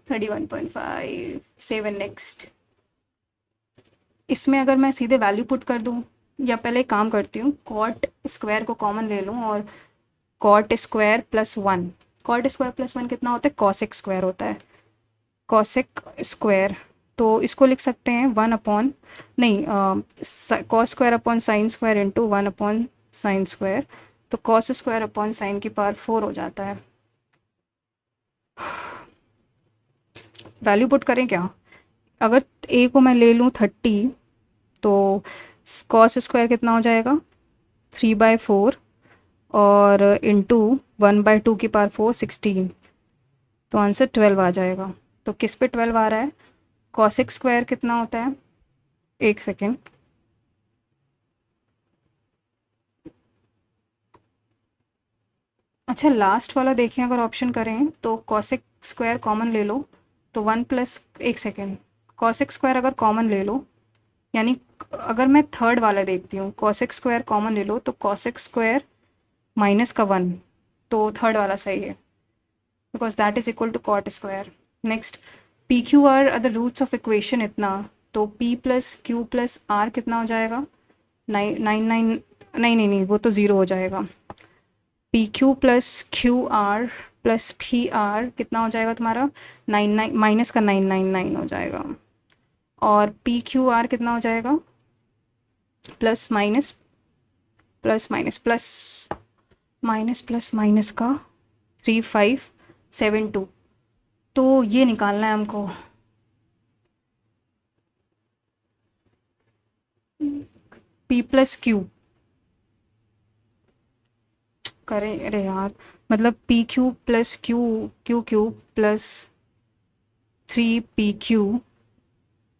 31.5 7 नेक्स्ट। इसमें अगर मैं सीधे वैल्यू पुट कर दूँ, या पहले एक काम करती हूँ, कॉट स्क्वायर को कॉमन ले लूँ और cot square plus 1, cot square plus 1 कितना होता है, कॉसेक स्क्वायर होता है, कॉसेक स्क्वायर। तो इसको लिख सकते हैं 1 अपॉन, नहीं, cos square upon sine square into 1 upon sine square, तो कॉस स्क्वायर अपॉन साइन की पावर 4 हो जाता है। वैल्यू पुट करें क्या, अगर ए को मैं ले लूँ 30 तो कॉस स्क्वायर कितना हो जाएगा 3/4 और इंटू 1/2 की पावर 4 16, तो आंसर 12 आ जाएगा। तो किस पे 12 आ रहा है, कॉसेक स्क्वायर कितना होता है, एक सेकेंड, अच्छा लास्ट वाला देखें, अगर ऑप्शन करें तो कॉसेक स्क्वायर कॉमन ले लो तो 1 प्लस, एक सेकेंड, कॉसेक स्क्वायर अगर कॉमन ले लो, यानी अगर मैं थर्ड वाला देखती हूँ, कॉसेक स्क्वायर कॉमन ले लो तो कॉसेक स्क्वायर माइनस का 1, तो थर्ड वाला सही है because that is equal to cot square. Next, p q r the roots of equation इतना, तो p plus q plus r कितना हो जाएगा, 9 नहीं नहीं नहीं वो तो ज़ीरो हो जाएगा, P q plus Q R plus P R कितना हो जाएगा तुम्हारा 99 माइनस का 999 हो जाएगा, और पी क्यू आर कितना हो जाएगा plus minus plus minus plus minus plus minus का 3572। तो ये निकालना है हमको, पी प्लस क्यू करें, अरे यार, मतलब p q plus q q q plus 3 PQ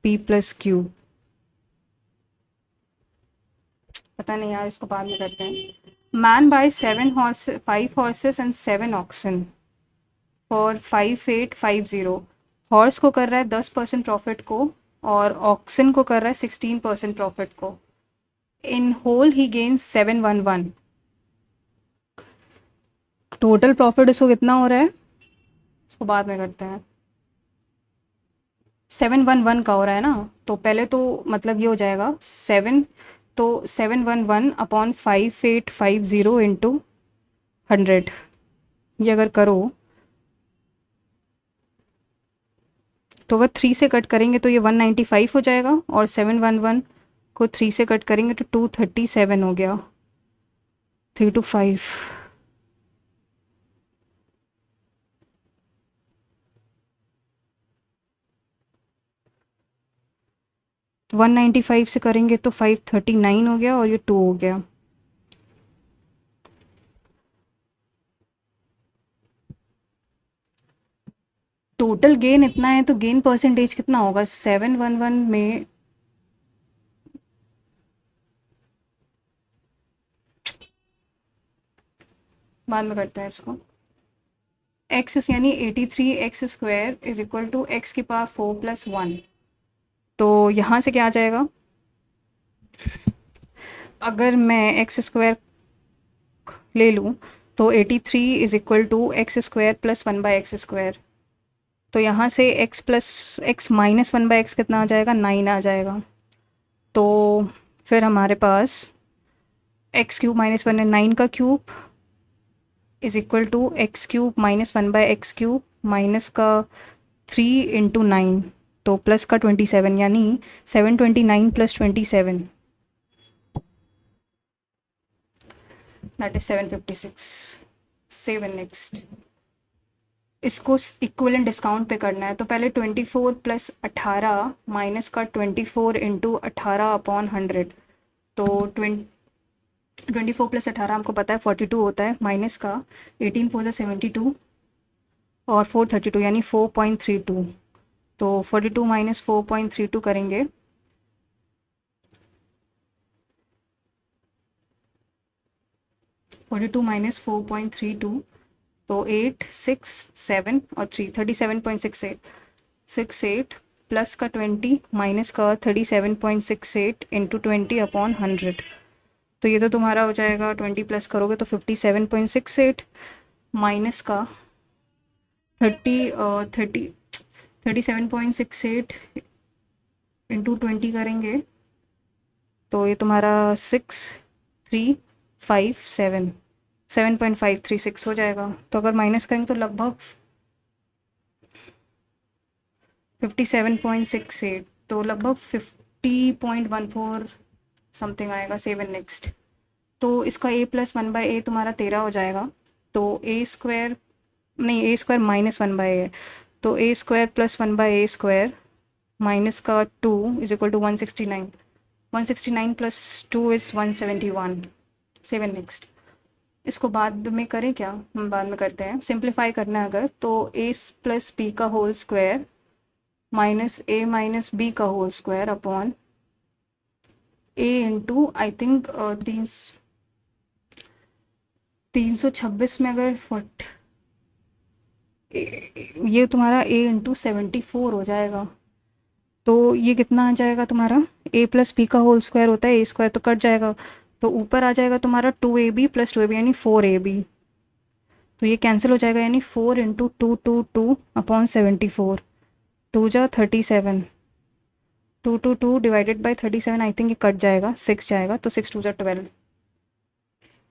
p plus q, पता नहीं यार, इसको बाद में करते हैं। Man buy 5 horses and 7 oxen for 5850। Horse को कर रहा है 10% प्रॉफिट को और ऑक्सन को कर रहा है 16% प्रॉफिट को। In whole he gains 711। Total profit इसको कितना हो रहा है, इसको बाद में करते हैं। 711 का हो रहा है ना, तो पहले तो मतलब ये हो जाएगा 7, तो 711 अपॉन 5850 इंटू 100, ये अगर करो तो अगर 3 से कट करेंगे तो ये 195 हो जाएगा, और 711 को 3 से कट करेंगे तो 237 हो गया, 325। 195 से करेंगे तो 539 हो गया और ये 2 हो गया। टोटल गेन इतना है तो गेन परसेंटेज कितना होगा 711 में, बाद में करते हैं इसको। एक्स यानी 83 x square is equal to x की पावर 4 प्लस 1, तो यहाँ से क्या आ जाएगा, अगर मैं एक्स स्क्वायर ले लूँ तो 83 is equal to x square plus 1/x²। तो यहाँ से x plus x minus 1/x कितना आ जाएगा, 9 आ जाएगा। तो फिर हमारे पास x³ - 1 है, 9 का cube is equal to x³ - 1/x³ minus का 3 × 9, तो प्लस का 27, यानी 729 + 27, दैट इज 756। सेवन नेक्स्ट, इसको इक्वलेंट डिस्काउंट पे करना है। तो पहले 24 + 18 माइनस का 24 × 18/100, तो 24 + 18 हमको पता है 42 होता है, माइनस का 18 × 4 = 72 और 4 32, यानी 4.32। तो 42 - 4.32 करेंगे, तो 8 6 7 और 3 37.68 प्लस का 20 माइनस का 37.68 × 20/100। तो ये तो तुम्हारा हो जाएगा, 20 प्लस करोगे तो 57.68 माइनस का 37.68 × 20 करेंगे, तो ये तुम्हारा 7.536 हो जाएगा। तो अगर माइनस करेंगे तो लगभग 57.68, तो लगभग 50.14 समथिंग आएगा। 7 नेक्स्ट, तो इसका a + 1/a तुम्हारा 13 हो जाएगा। तो a² नहीं, a² - 1/a है, तो a² + 1/a² माइनस का 2 is equal to 169। 169 + 2 is 171। 7 next, इसको बाद में करें क्या, हम बाद में करते हैं। सिंप्लीफाई करना है अगर, तो a + b का whole square minus a - b का whole square upon a into I think 326 में अगर ये तुम्हारा a × 74 हो जाएगा। तो ये कितना आ जाएगा तुम्हारा, a + b का होल स्क्वायर होता है a² तो कट जाएगा, तो ऊपर आ जाएगा तुम्हारा 2ab + 2ab यानी 4ab। तो ये कैंसिल हो जाएगा, यानी 4 × 222/74, 2 जा 37, 2 डिवाइडेड बाई 37, आई थिंक ये कट जाएगा, 6 जाएगा, तो 6 2 जा 12।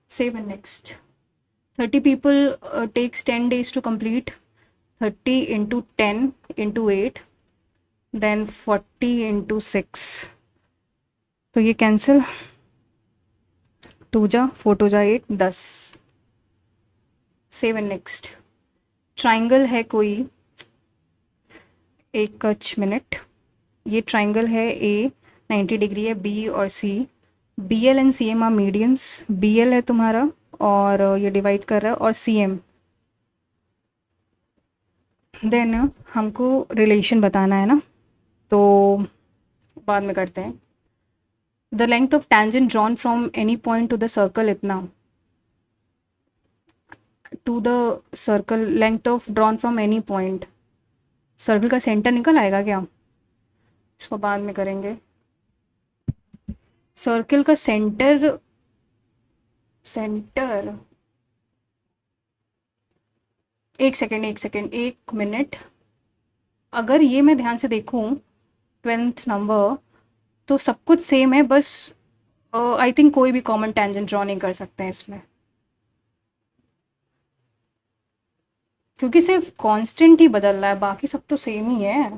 7 next, 30 people takes 10 days to complete 30 × 10 × 8 then 40 × 6, तो ये कैंसिल, 2 जा 4 2 जा 8 10। 7 नेक्स्ट, ट्राइंगल है कोई, एक कच मिनट, ये ट्राइंगल है A 90 डिग्री है, B और C, BL and CM are mediums. BL है तुम्हारा और ये डिवाइड कर रहा है, और CM। देन हमको रिलेशन बताना है ना, तो बाद में करते हैं। The length of tangent drawn from any point to the circle इतना, to the circle length of drawn from any point, circle का सेंटर निकल आएगा क्या, इसको बाद में करेंगे। सर्कल का सेंटर एक सेकेंड, एक मिनट, अगर ये मैं ध्यान से देखूं 12th नंबर, तो सब कुछ सेम है, बस आई थिंक कोई भी कॉमन टेंजेंट ड्रॉ नहीं कर सकते हैं इसमें, क्योंकि सिर्फ कांस्टेंट ही बदल रहा है, बाकी सब तो सेम ही है।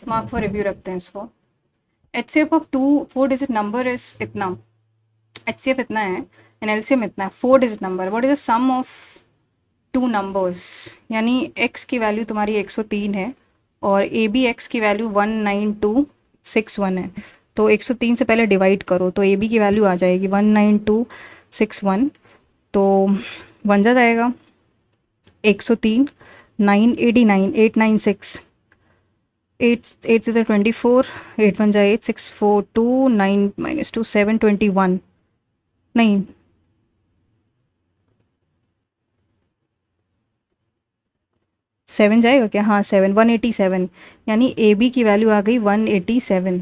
मार्क फॉर रिव्यू रखते हैं इसको। HCF of 4 digit number is इतना, HCF इतना है एंड LCM इतना है, 4 digit number. What is the sum of 2 numbers, यानी x की वैल्यू तुम्हारी 103 है और ABX की वैल्यू 19261 है। तो 103 से पहले डिवाइड करो, तो AB की वैल्यू आ जाएगी 19261, तो 1 जा जाएगा 103, 989 896, 8 8 से 24, 8 1 जा 8, 6 4 2, 9 - 2 7 21, नहीं 7 जाएगा क्या? हाँ 7, 187, यानी ए बी की वैल्यू आ गई 187।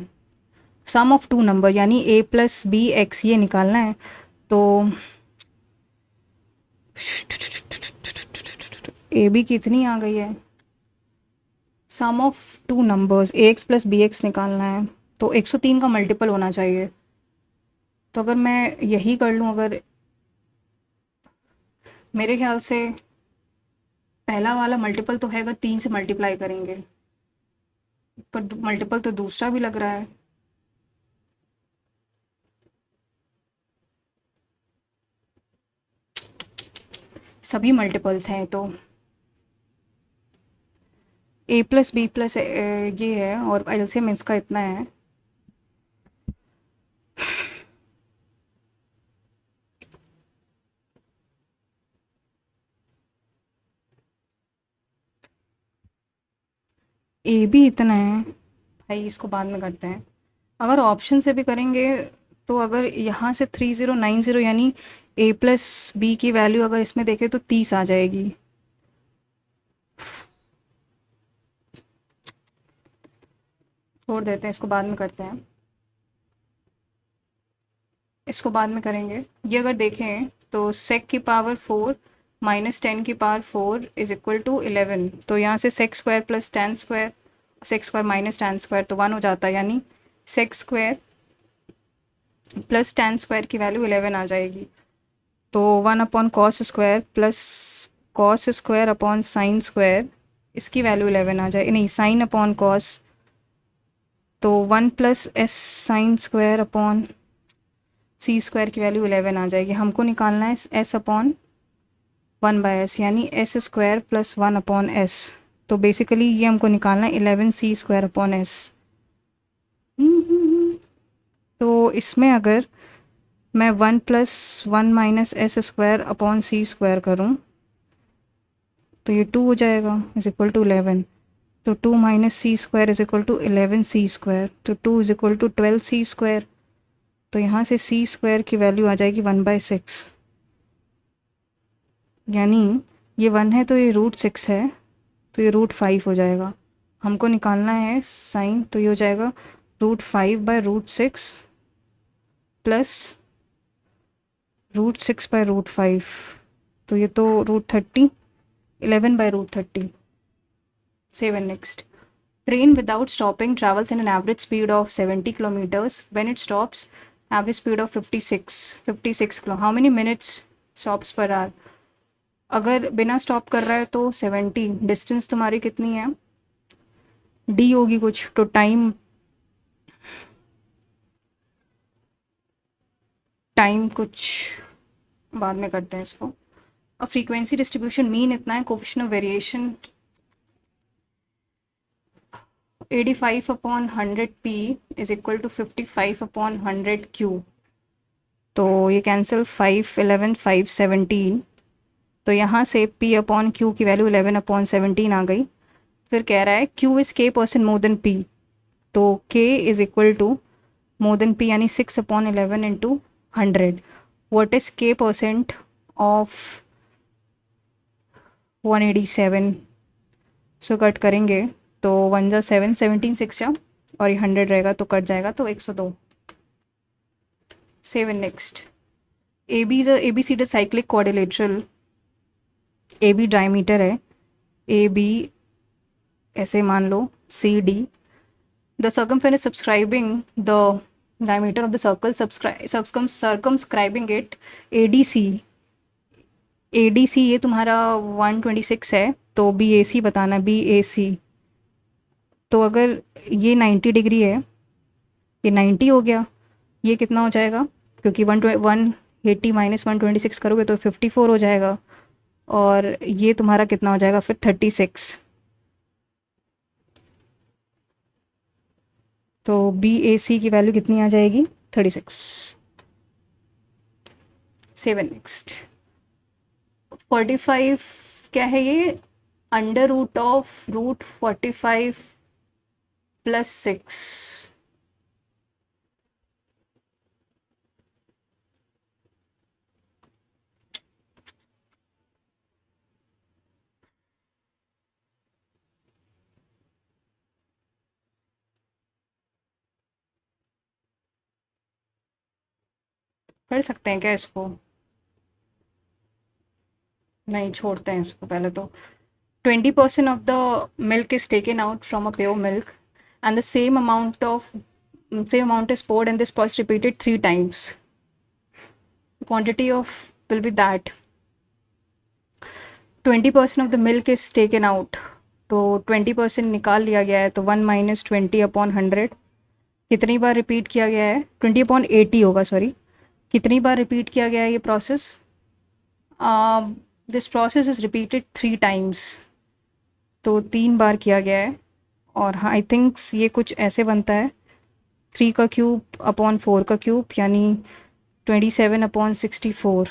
सम ऑफ टू नंबर यानी ए प्लस बी एक्स ये निकालना है। तो ए बी कितनी आ गई है? Sum of two numbers a x plus b x निकालना है, तो 103 का मल्टीपल होना चाहिए। तो अगर मैं यही कर लूँ, अगर मेरे ख्याल से पहला वाला मल्टीपल तो है, अगर 3 से मल्टीप्लाई करेंगे, पर मल्टीपल तो दूसरा भी लग रहा है। सभी मल्टीपल्स हैं तो ए प्लस बी प्लस ये है और एलसीएम इसका इतना है। ए भी इतना है भाई, इसको बाद में करते हैं। अगर ऑप्शन से भी करेंगे तो अगर यहाँ से 3090 यानी ए प्लस बी की वैल्यू अगर इसमें देखें तो 30 आ जाएगी। छोड़ देते हैं, इसको बाद में करते हैं, इसको बाद में करेंगे। ये अगर देखें तो सेक की पावर 4 माइनस 10 की पावर 4 इज इक्वल टू 11। तो यहाँ से sec square plus tan square, sec square minus tan square तो 1 हो जाता है, यानी sec square plus tan square की वैल्यू 11 आ जाएगी। तो 1 upon cos square plus cos square upon sine square, इसकी वैल्यू 11 आ जाए, नहीं साइन अपॉन कॉस, तो 1 plus s sine square upon c square की वैल्यू 11 आ जाएगी। हमको निकालना है एस अपॉन 1 बाय एस, यानी S square plus 1 upon S. तो बेसिकली ये हमको निकालना है 11 सी स्क्वायर अपॉन एस। तो इसमें अगर मैं 1 plus 1 minus s square upon c square करूँ तो ये 2 हो जाएगा इज इक्वल टू 11। तो 2 minus c square is equal to 11 c square, तो 2 is equal to 12 c square. तो यहाँ से सी स्क्वायर की वैल्यू आ जाएगी 1/6, यानी ये 1 है तो ये √6 है, तो ये √5 हो जाएगा। हमको निकालना है साइन, तो ये हो जाएगा √5/√6 प्लस √6/√5, तो ये तो √30, 11/√30। 7 next. Train without stopping travels in an average speed of 70 kilometers. When it stops, average speed of 56 kilo. How many minutes stops per hour? अगर बिना स्टॉप कर रहा है तो 70, डिस्टेंस तुम्हारी कितनी है, डी होगी कुछ, तो टाइम कुछ बाद में करते हैं इसको। और फ्रीक्वेंसी डिस्ट्रीब्यूशन मीन इतना है, coefficient of variation 85/100 p is equal to 55/100 q। तो ये कैंसिल, 5 11 5 17, तो यहाँ से p/q की वैल्यू 11/17 आ गई। फिर कह रहा है q is k% more than p, तो k is equal to more than p यानी 6/11 into 100। What is k% of 187? So cut करेंगे तो 1 जा 7, 17 6 जा, और ये 100 रहेगा तो कट जाएगा, तो 102। 7 next. A B C D cyclic quadrilateral, A B diameter है, ए बी ऐसे मान लो C D, the circumference subscribing the diameter of the circle circumscribing it, A D C, A D C ये तुम्हारा 126 है, तो बी ए सी बताना, B ए सी। तो अगर ये 90 डिग्री है, ये 90 हो गया, ये कितना हो जाएगा, क्योंकि 180 माइनस 126 करोगे तो 54 हो जाएगा, और ये तुम्हारा कितना हो जाएगा फिर 36। तो बी ए सी की वैल्यू कितनी आ जाएगी, 36। 7 नेक्स्ट। 45 क्या है ये, अंडर रूट ऑफ √45 प्लस 6। कर सकते हैं क्या इसको? नहीं, छोड़ते हैं इसको पहले तो। 20% of the milk is taken out from a pure milk, and the same amount is poured in this process repeated 3 times. The quantity of will be that 20% of the milk is taken out. तो 20% निकाल लिया गया है, तो 1 - 20/100 कितनी बार repeat किया गया है? 20/80 होगा, सॉरी। कितनी बार रिपीट किया गया है ये process? This process is repeated 3 times, तो 3 बार किया गया है। और हाँ, आई थिंक्स ये कुछ ऐसे बनता है, 3 का क्यूब/4 का क्यूब, यानी 27/64।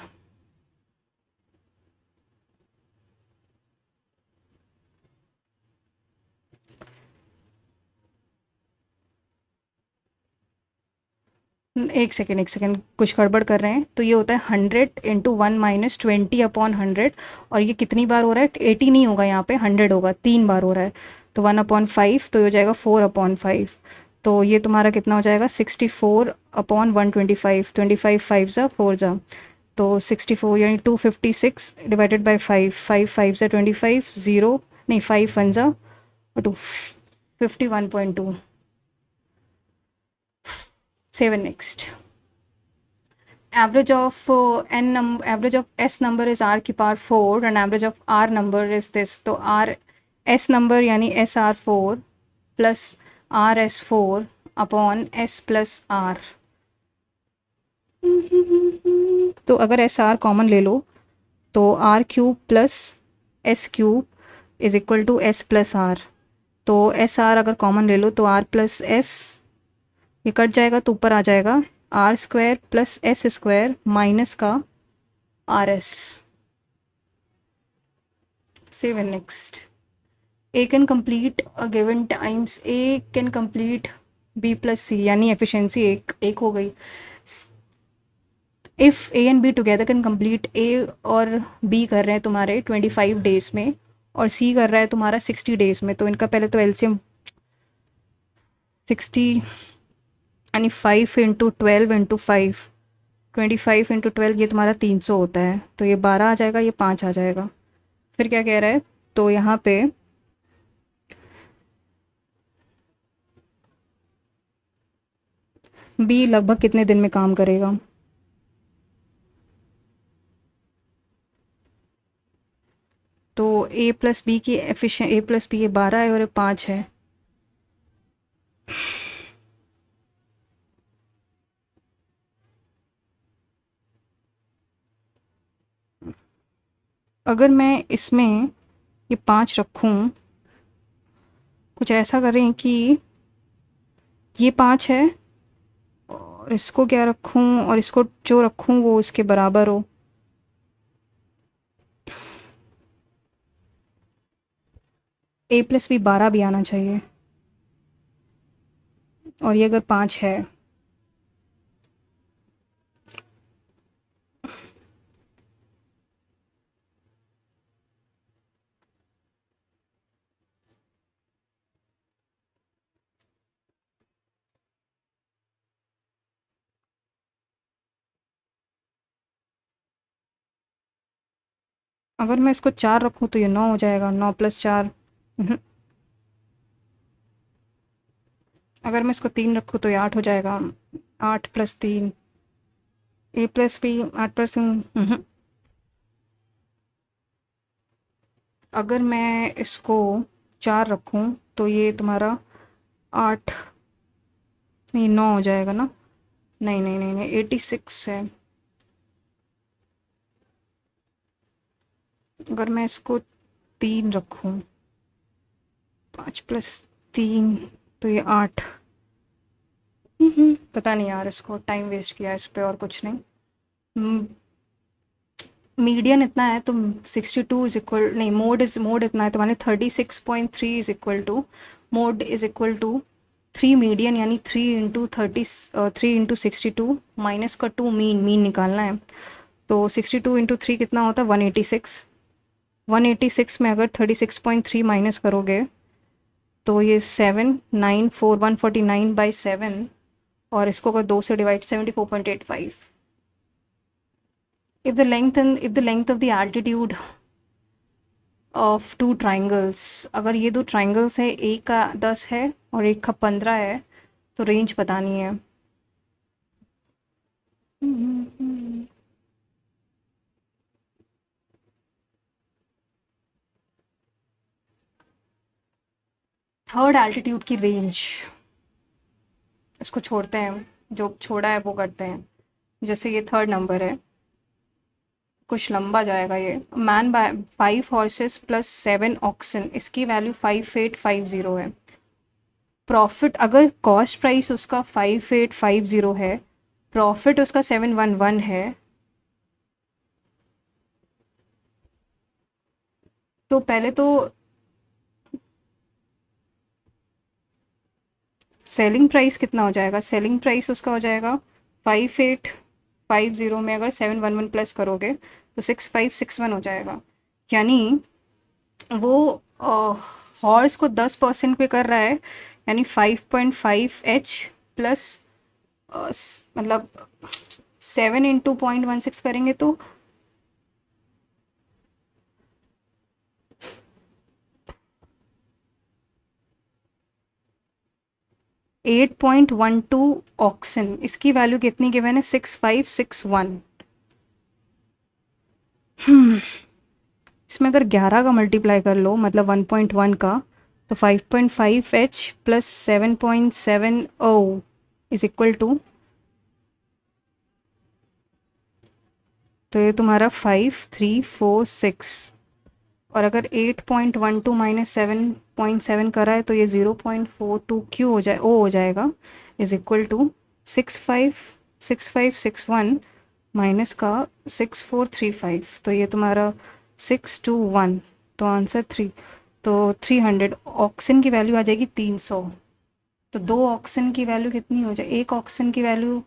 एक सेकेंड, कुछ गड़बड़ कर रहे हैं। तो ये होता है 100 × 1 - 20/100। और ये कितनी बार हो रहा है? 80 नहीं होगा यहाँ पे, 100 होगा, 3 बार हो रहा है। तो 1/5, तो ये हो जाएगा 4/5। तो ये तुम्हारा कितना हो जाएगा? 64/125। 25 5 ज़ा 4 ज़ा, तो 64 यानी 256/5। 5 5 ज़ा 25, ज़ीरो नहीं, 5 1 ज़ा 2, 51.2। 7 next. Average of s number is r⁴, and average of r number is this. तो r s number यानी SR4 प्लस RS4/s+r। तो अगर SR कॉमन ले लो तो r³ plus s³ is equal to s+r। तो SR अगर कॉमन ले लो तो r प्लस s, ये कट जाएगा तो ऊपर आ जाएगा r² प्लस s² माइनस का RS। 7 next. A can complete a given times A can complete B plus C, यानी एफिशिएंसी एक हो गई। If A and B together can complete, A और B कर रहे हैं तुम्हारे 25 डेज़ में, और C कर रहा है तुम्हारा 60 डेज़ में। तो इनका पहले तो एलसीएम 60 यानी 5 × 12 × 5, 25 × 12, ये तुम्हारा 300 होता है। तो ये 12 आ जाएगा, ये 5 आ जाएगा। फिर क्या कह रहा है? तो यहाँ पे बी लगभग कितने दिन में काम करेगा? तो ए प्लस बी की एफिशिएंट, ए प्लस बी, ये 12 है और ये 5 है। अगर मैं इसमें ये 5 रखूँ, कुछ ऐसा करें कि ये 5 है और इसको क्या रखूँ, और इसको जो रखूँ वो इसके बराबर हो। ए प्लस बी 12 भी आना चाहिए, और ये अगर 5 है, अगर मैं इसको 4 रखूँ तो ये 9 हो जाएगा, 9 + 4। अगर मैं इसको 3 रखूँ तो ये 8 हो जाएगा, 8 + 3। ए प्लस बी 8+। अगर मैं इसको 4 रखूँ तो ये तुम्हारा 8 नहीं 9 हो जाएगा ना। नहीं नहीं नहीं नहीं, 86 है। अगर मैं इसको 3 रखूँ, 5 + 3, तो ये 8। पता नहीं यार, इसको टाइम वेस्ट किया इस पे और कुछ नहीं। मीडियन इतना है तो 62 इज इक्वल, नहीं, मोड इतना है तो माने 36.3 is equal to, mode is equal to 3 median, यानी 3 × 62 माइनस का 2 मीन निकालना है। तो 62 × 3 कितना होता है? 186। 186 में अगर 36.3 माइनस करोगे तो ये 7 9 4 149/7, और इसको अगर 2 से divide 74.85। if the length of the altitude of two triangles, अगर ये दो ट्राइंगल्स है, एक का 10 है और एक का 15 है, तो रेंज बतानी है। थर्ड एल्टीट्यूड की रेंज, इसको छोड़ते हैं, जो छोड़ा है वो करते हैं। जैसे ये थर्ड नंबर है, कुछ लंबा जाएगा ये। Man buy 5 horses plus 7 oxen, इसकी वैल्यू 5850 है। प्रॉफिट, अगर कॉस्ट प्राइस उसका 5850 है, प्रॉफिट उसका 711 है, तो पहले तो सेलिंग प्राइस कितना हो जाएगा? सेलिंग प्राइस उसका हो जाएगा 5850 में अगर 711 प्लस करोगे तो 6561 हो जाएगा। यानी वो हॉर्स को 10% पे कर रहा है, यानी 5.5 H प्लस मतलब 7 × 0.16 करेंगे तो 8.12 ऑक्सन, इसकी वैल्यू कितनी गिवन है? 6561। इसमें अगर 11 का मल्टीप्लाई कर लो, मतलब 1.1 का, तो 5.5H plus 7.70 is equal to, तो ये तुम्हारा 5346। और अगर 8.12 माइनस 7.7 करा है तो ये 0.42 हो जाए, ओ हो जाएगा, इज इक्वल टू 656561 माइनस का 6435, तो ये तुम्हारा 621, तो आंसर 3, तो 300। ऑक्सन की वैल्यू आ जाएगी 300। तो दो ऑक्सन की वैल्यू कितनी हो जाए? एक ऑक्सन की वैल्यू,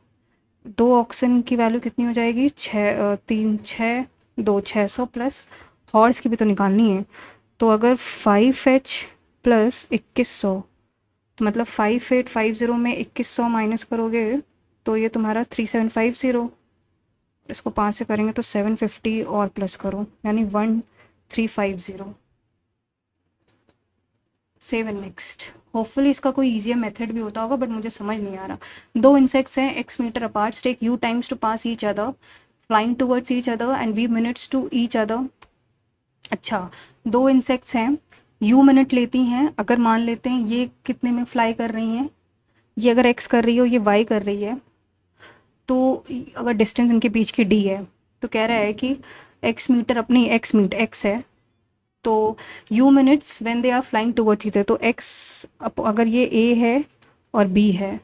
दो ऑक्सन की वैल्यू कितनी हो जाएगी? 6 प्लस हॉर्स की भी तो निकालनी है। तो अगर 5H प्लस 2100, तो मतलब 5850 में 2100 माइनस करोगे तो ये तुम्हारा 3750। इसको 5 से करेंगे तो 750 और प्लस करो, यानी 1350। Seven next. होपफुली इसका कोई ईजियर मेथड भी होता होगा, बट मुझे समझ नहीं आ रहा। दो इंसेक्ट्स हैं, x metre apart, take u times to pass each other, flying towards each other and v minutes to each other. अच्छा, दो इंसेक्ट्स हैं, u मिनट लेती हैं। अगर मान लेते हैं ये कितने में फ्लाई कर रही हैं, ये अगर x कर रही है और ये y कर रही है, तो अगर डिस्टेंस इनके बीच की d है, तो कह रहा है कि x मीटर, अपनी x मिनट x है, तो u minutes when they are flying towards each other, तो x अगर ये a है और b है,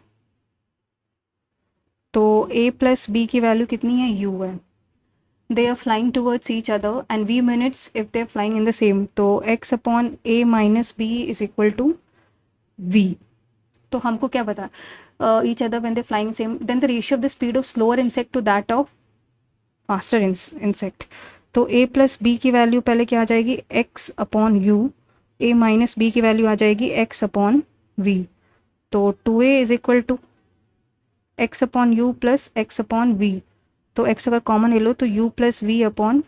तो a प्लस b की वैल्यू कितनी है? u है। They are flying towards each other and v minutes if they are flying in the same, तो x upon a minus b is equal to v। तो हमको क्या पता? Each other when they flying same, then the ratio of the speed of slower insect to that of faster insect. तो a plus b की value पहले क्या आ जाएगी? x upon u. a minus b की वैल्यू आ जाएगी x upon v। तो 2a is equal to x upon u plus x upon v। तो x अगर कॉमन ले लो तो u plus v upon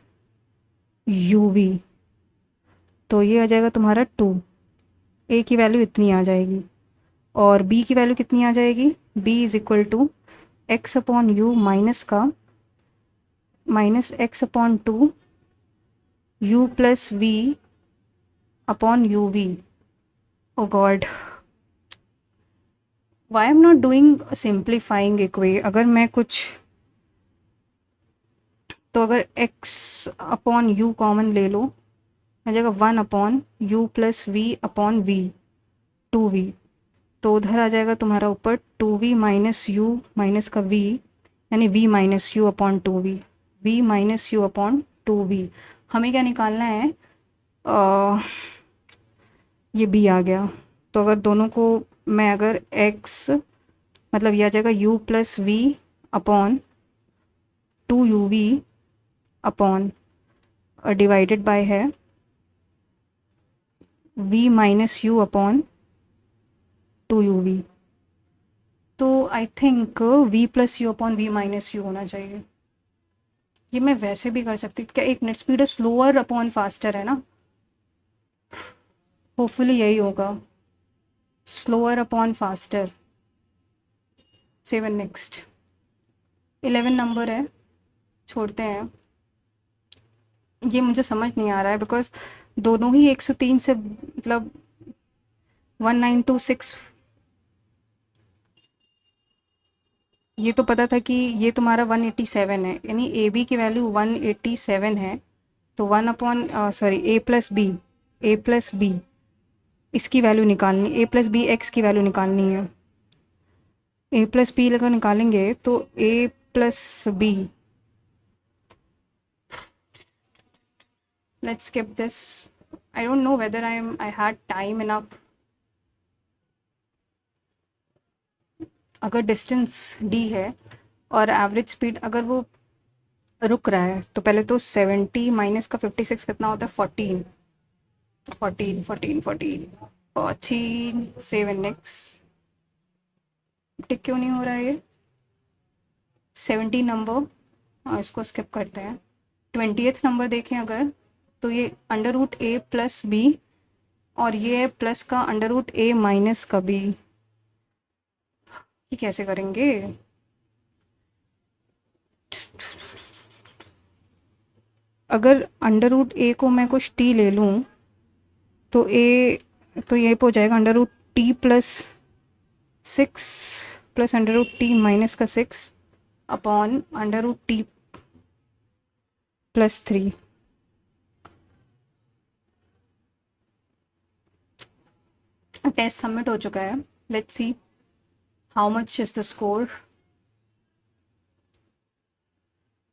u v, तो ये आ जाएगा तुम्हारा 2। a की वैल्यू इतनी आ जाएगी और b की वैल्यू कितनी आ जाएगी? b is equal to x upon u minus का minus x upon 2 u plus v upon u v. Oh God, why am not doing simplifying इक्वे। अगर मैं कुछ, तो अगर x अपॉन यू कॉमन ले लो, आ जाएगा 1 upon u plus v upon v, 2v। तो उधर आ जाएगा तुम्हारा ऊपर 2v माइनस यू माइनस का v, यानी v minus u upon 2v, v minus u upon 2v। हमें क्या निकालना है? ये b आ गया। तो अगर दोनों को मैं अगर x, मतलब ये आ जाएगा u plus v upon 2uv upon divided by है v minus u upon 2uv। तो I think v plus u upon v minus u होना चाहिए। ये मैं वैसे भी कर सकती, क्या एक net speed slower upon faster है ना, होपफुली यही होगा, slower upon faster. 7 next, 11 number है, छोड़ते हैं। ये मुझे समझ नहीं आ रहा है बिकॉज दोनों ही 103 से मतलब 1926, ये तो पता था कि ये तुम्हारा 187 है, यानी ए बी की वैल्यू 187 है, तो 1 upon sorry a plus b इसकी वैल्यू निकालनी, ए प्लस बी एक्स की वैल्यू निकालनी है। ए प्लस बी अगर निकालेंगे तो a plus b, let's skip this. I don't know whether I had time enough. अगर डिस्टेंस d है और एवरेज स्पीड अगर वो रुक रहा है, तो पहले तो 70 माइनस का 56 कितना होता है, 14, 7 नेक्स्ट, टिक क्यों नहीं हो रहा है ये, 70 नंबर, और इसको स्किप करते हैं। 20th नंबर देखें अगर, तो ये अंडर रूट ए प्लस बी, और ये है प्लस का अंडर रूट ए माइनस का बी, ये कैसे करेंगे। अगर अंडर रूट ए को मैं कुछ टी ले लूँ तो ये हो जाएगा under root t plus 6 plus under root t minus का 6 upon under root t plus 3। Test submit हो चुका है, let's see how much is the score.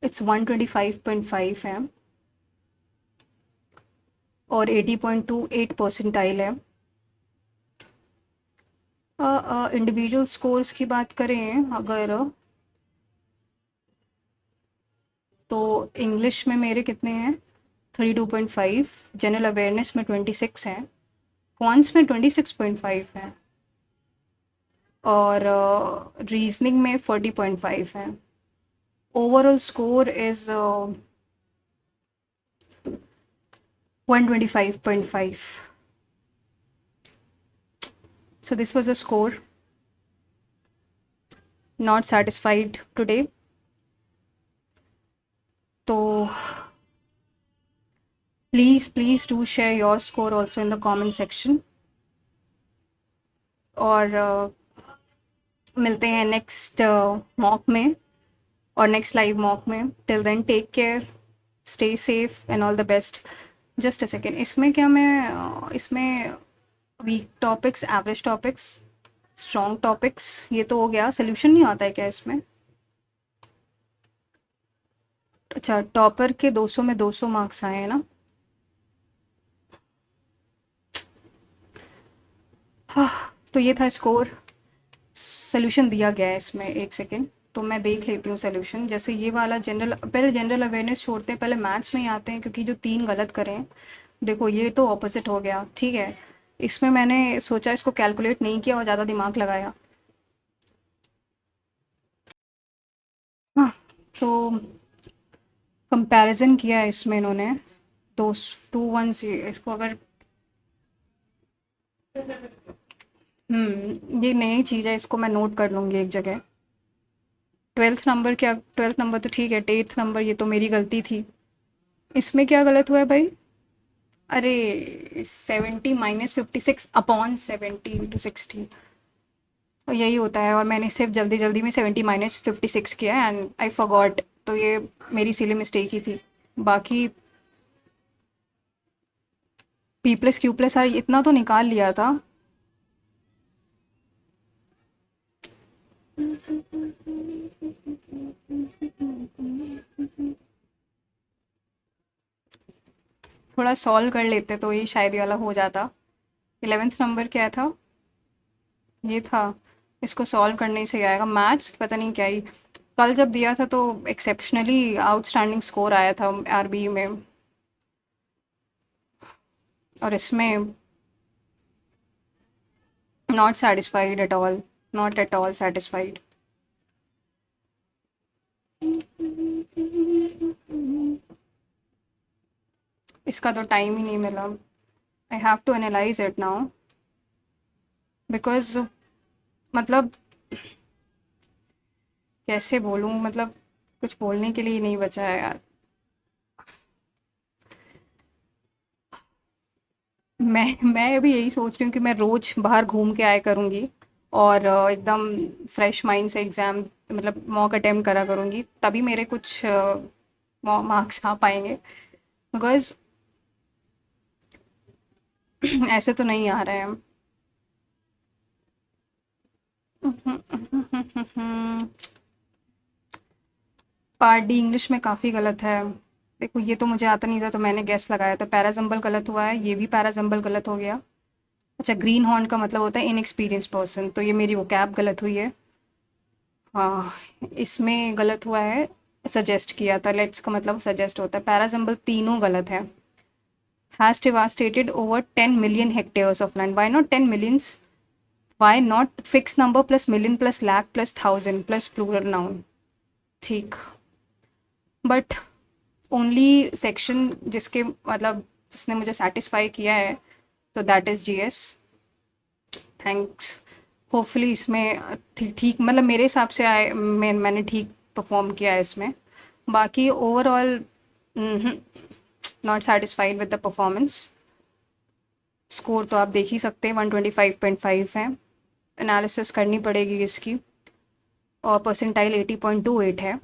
It's 125.5 है और 80.28 परसेंटाइल है। इंडिविजुअल स्कोर्स की बात करें अगर, तो इंग्लिश में मेरे कितने हैं, 32.5, जनरल अवेयरनेस में 26 हैं, क्वांट्स में 26.5 है, और रीजनिंग में 40.5 है। Overall score is 125.5. So this was a score. Not satisfied today. So please do share your score also in the comment section. और मिलते हैं नेक्स्ट मॉक में और नेक्स्ट लाइव मॉक में। Till then take care, stay safe and all the best. Just a second, इसमें क्या मैं इसमें weak topics, average topics, strong topics, ये तो हो गया, सोल्यूशन नहीं आता है क्या इसमें। अच्छा, टॉपर के 200 में 200 मार्क्स आए हैं ना। हाँ, तो ये था स्कोर, सोल्यूशन दिया गया है इसमें। एक सेकेंड, तो मैं देख लेती हूँ सोल्यूशन। जैसे ये वाला जनरल, पहले जनरल अवेयरनेस छोड़ते हैं, पहले मैथ्स में ही आते हैं, क्योंकि जो 3 गलत करें, देखो ये तो ऑपोजिट हो गया, ठीक है। इसमें मैंने सोचा, इसको कैलकुलेट नहीं किया और ज़्यादा दिमाग लगाया। हाँ, तो कंपैरिजन किया है इसमें इन्होंने, दो 2 1 इसको अगर, ये नई चीज़ है, इसको मैं नोट कर लूँगी एक जगह। 12th नंबर क्या, 12th नंबर तो ठीक है, 8th नंबर ये तो मेरी गलती थी। इसमें क्या गलत हुआ है भाई, अरे 70 माइनस 56 अपॉन 70 इंटू 60, और यही होता है। और मैंने सिर्फ जल्दी जल्दी में 70 माइनस 56 किया एंड आई फॉरगॉट, तो ये मेरी सिली मिस्टेक ही थी। बाकी p plus q plus r इतना तो निकाल लिया था। थोड़ा सॉल्व कर लेते तो ये शायद ये वाला हो जाता। 11th नंबर क्या था, ये था। इसको सॉल्व करने से ही आएगा। मैथ्स पता नहीं क्या ही, कल जब दिया था तो एक्सेप्शनली आउटस्टैंडिंग स्कोर आया था आरबी में, और इसमें not satisfied at all, not at all satisfied. इसका तो टाइम ही नहीं मिला. I have to analyse it now because मतलब कैसे बोलूँ, मतलब कुछ बोलने के लिए नहीं बचा है यार. मैं अभी यही सोच रही हूँ कि मैं रोज़ बाहर घूम के आया करूँगी और एकदम फ्रेश माइंड से एग्ज़ाम, मतलब मॉक अटेम्प्ट करा करूँगी, तभी मेरे कुछ मार्क्स आ पाएंगे. बिकॉज ऐसे तो नहीं आ रहे हैं. पार्ट डी इंग्लिश में काफ़ी गलत है. देखो ये तो मुझे आता नहीं था तो मैंने गेस लगाया था. पैराजम्बल गलत हुआ है, ये भी पैराजम्बल गलत हो गया. अच्छा, ग्रीन हॉर्न का मतलब होता है इनएक्सपीरियंस पर्सन, तो ये मेरी वो कैब गलत हुई है. हाँ, इसमें गलत हुआ है. सजेस्ट किया था, लेट्स का मतलब सजेस्ट होता है. पैराजम्बल तीनों गलत है. Has devastated over 10 million hectares of land. Why not 10 millions? Why not fixed number plus million plus lakh plus thousand plus plural noun? ठीक. बट ओनली सेक्शन जिसके मतलब जिसने मुझे सेटिस्फाई किया है तो that is GS. Thanks. Hopefully इसमें ठीक ठीक मतलब मेरे हिसाब से मैंने ठीक परफॉर्म किया है इसमें. बाकी overall not satisfied with the performance. Score तो आप देख ही सकते हैं, 125.5 है. एनालिसिस करनी पड़ेगी इसकी. और परसेंटाइल 80.28 है.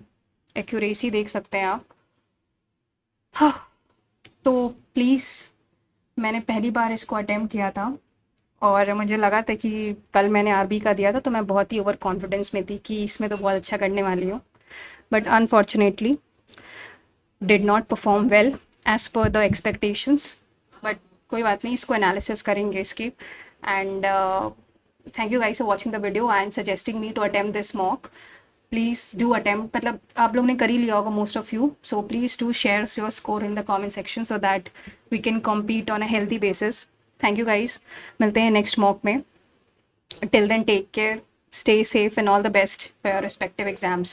एक्यूरेसी देख सकते हैं आप. हाँ, तो प्लीज़, मैंने पहली बार इसको अटेम्प्ट किया था और मुझे लगा था कि कल मैंने आरबी का दिया था तो मैं बहुत ही ओवर कॉन्फिडेंस में थी कि इसमें तो बहुत अच्छा करने वाली हूँ. But unfortunately did not perform well as per the expectations. But कोई बात नहीं, इसको एनालिसिस करेंगे इसकी. And thank you guys for watching the video and suggesting me to attempt this mock. Please do attempt, मतलब आप लोग ने कर ही लिया होगा most of you. So please do share your score in the comment section so that we can compete on a healthy basis. Thank you guys. मिलते हैं नेक्स्ट मॉक में. Till then take care, stay safe and all the best for your respective exams.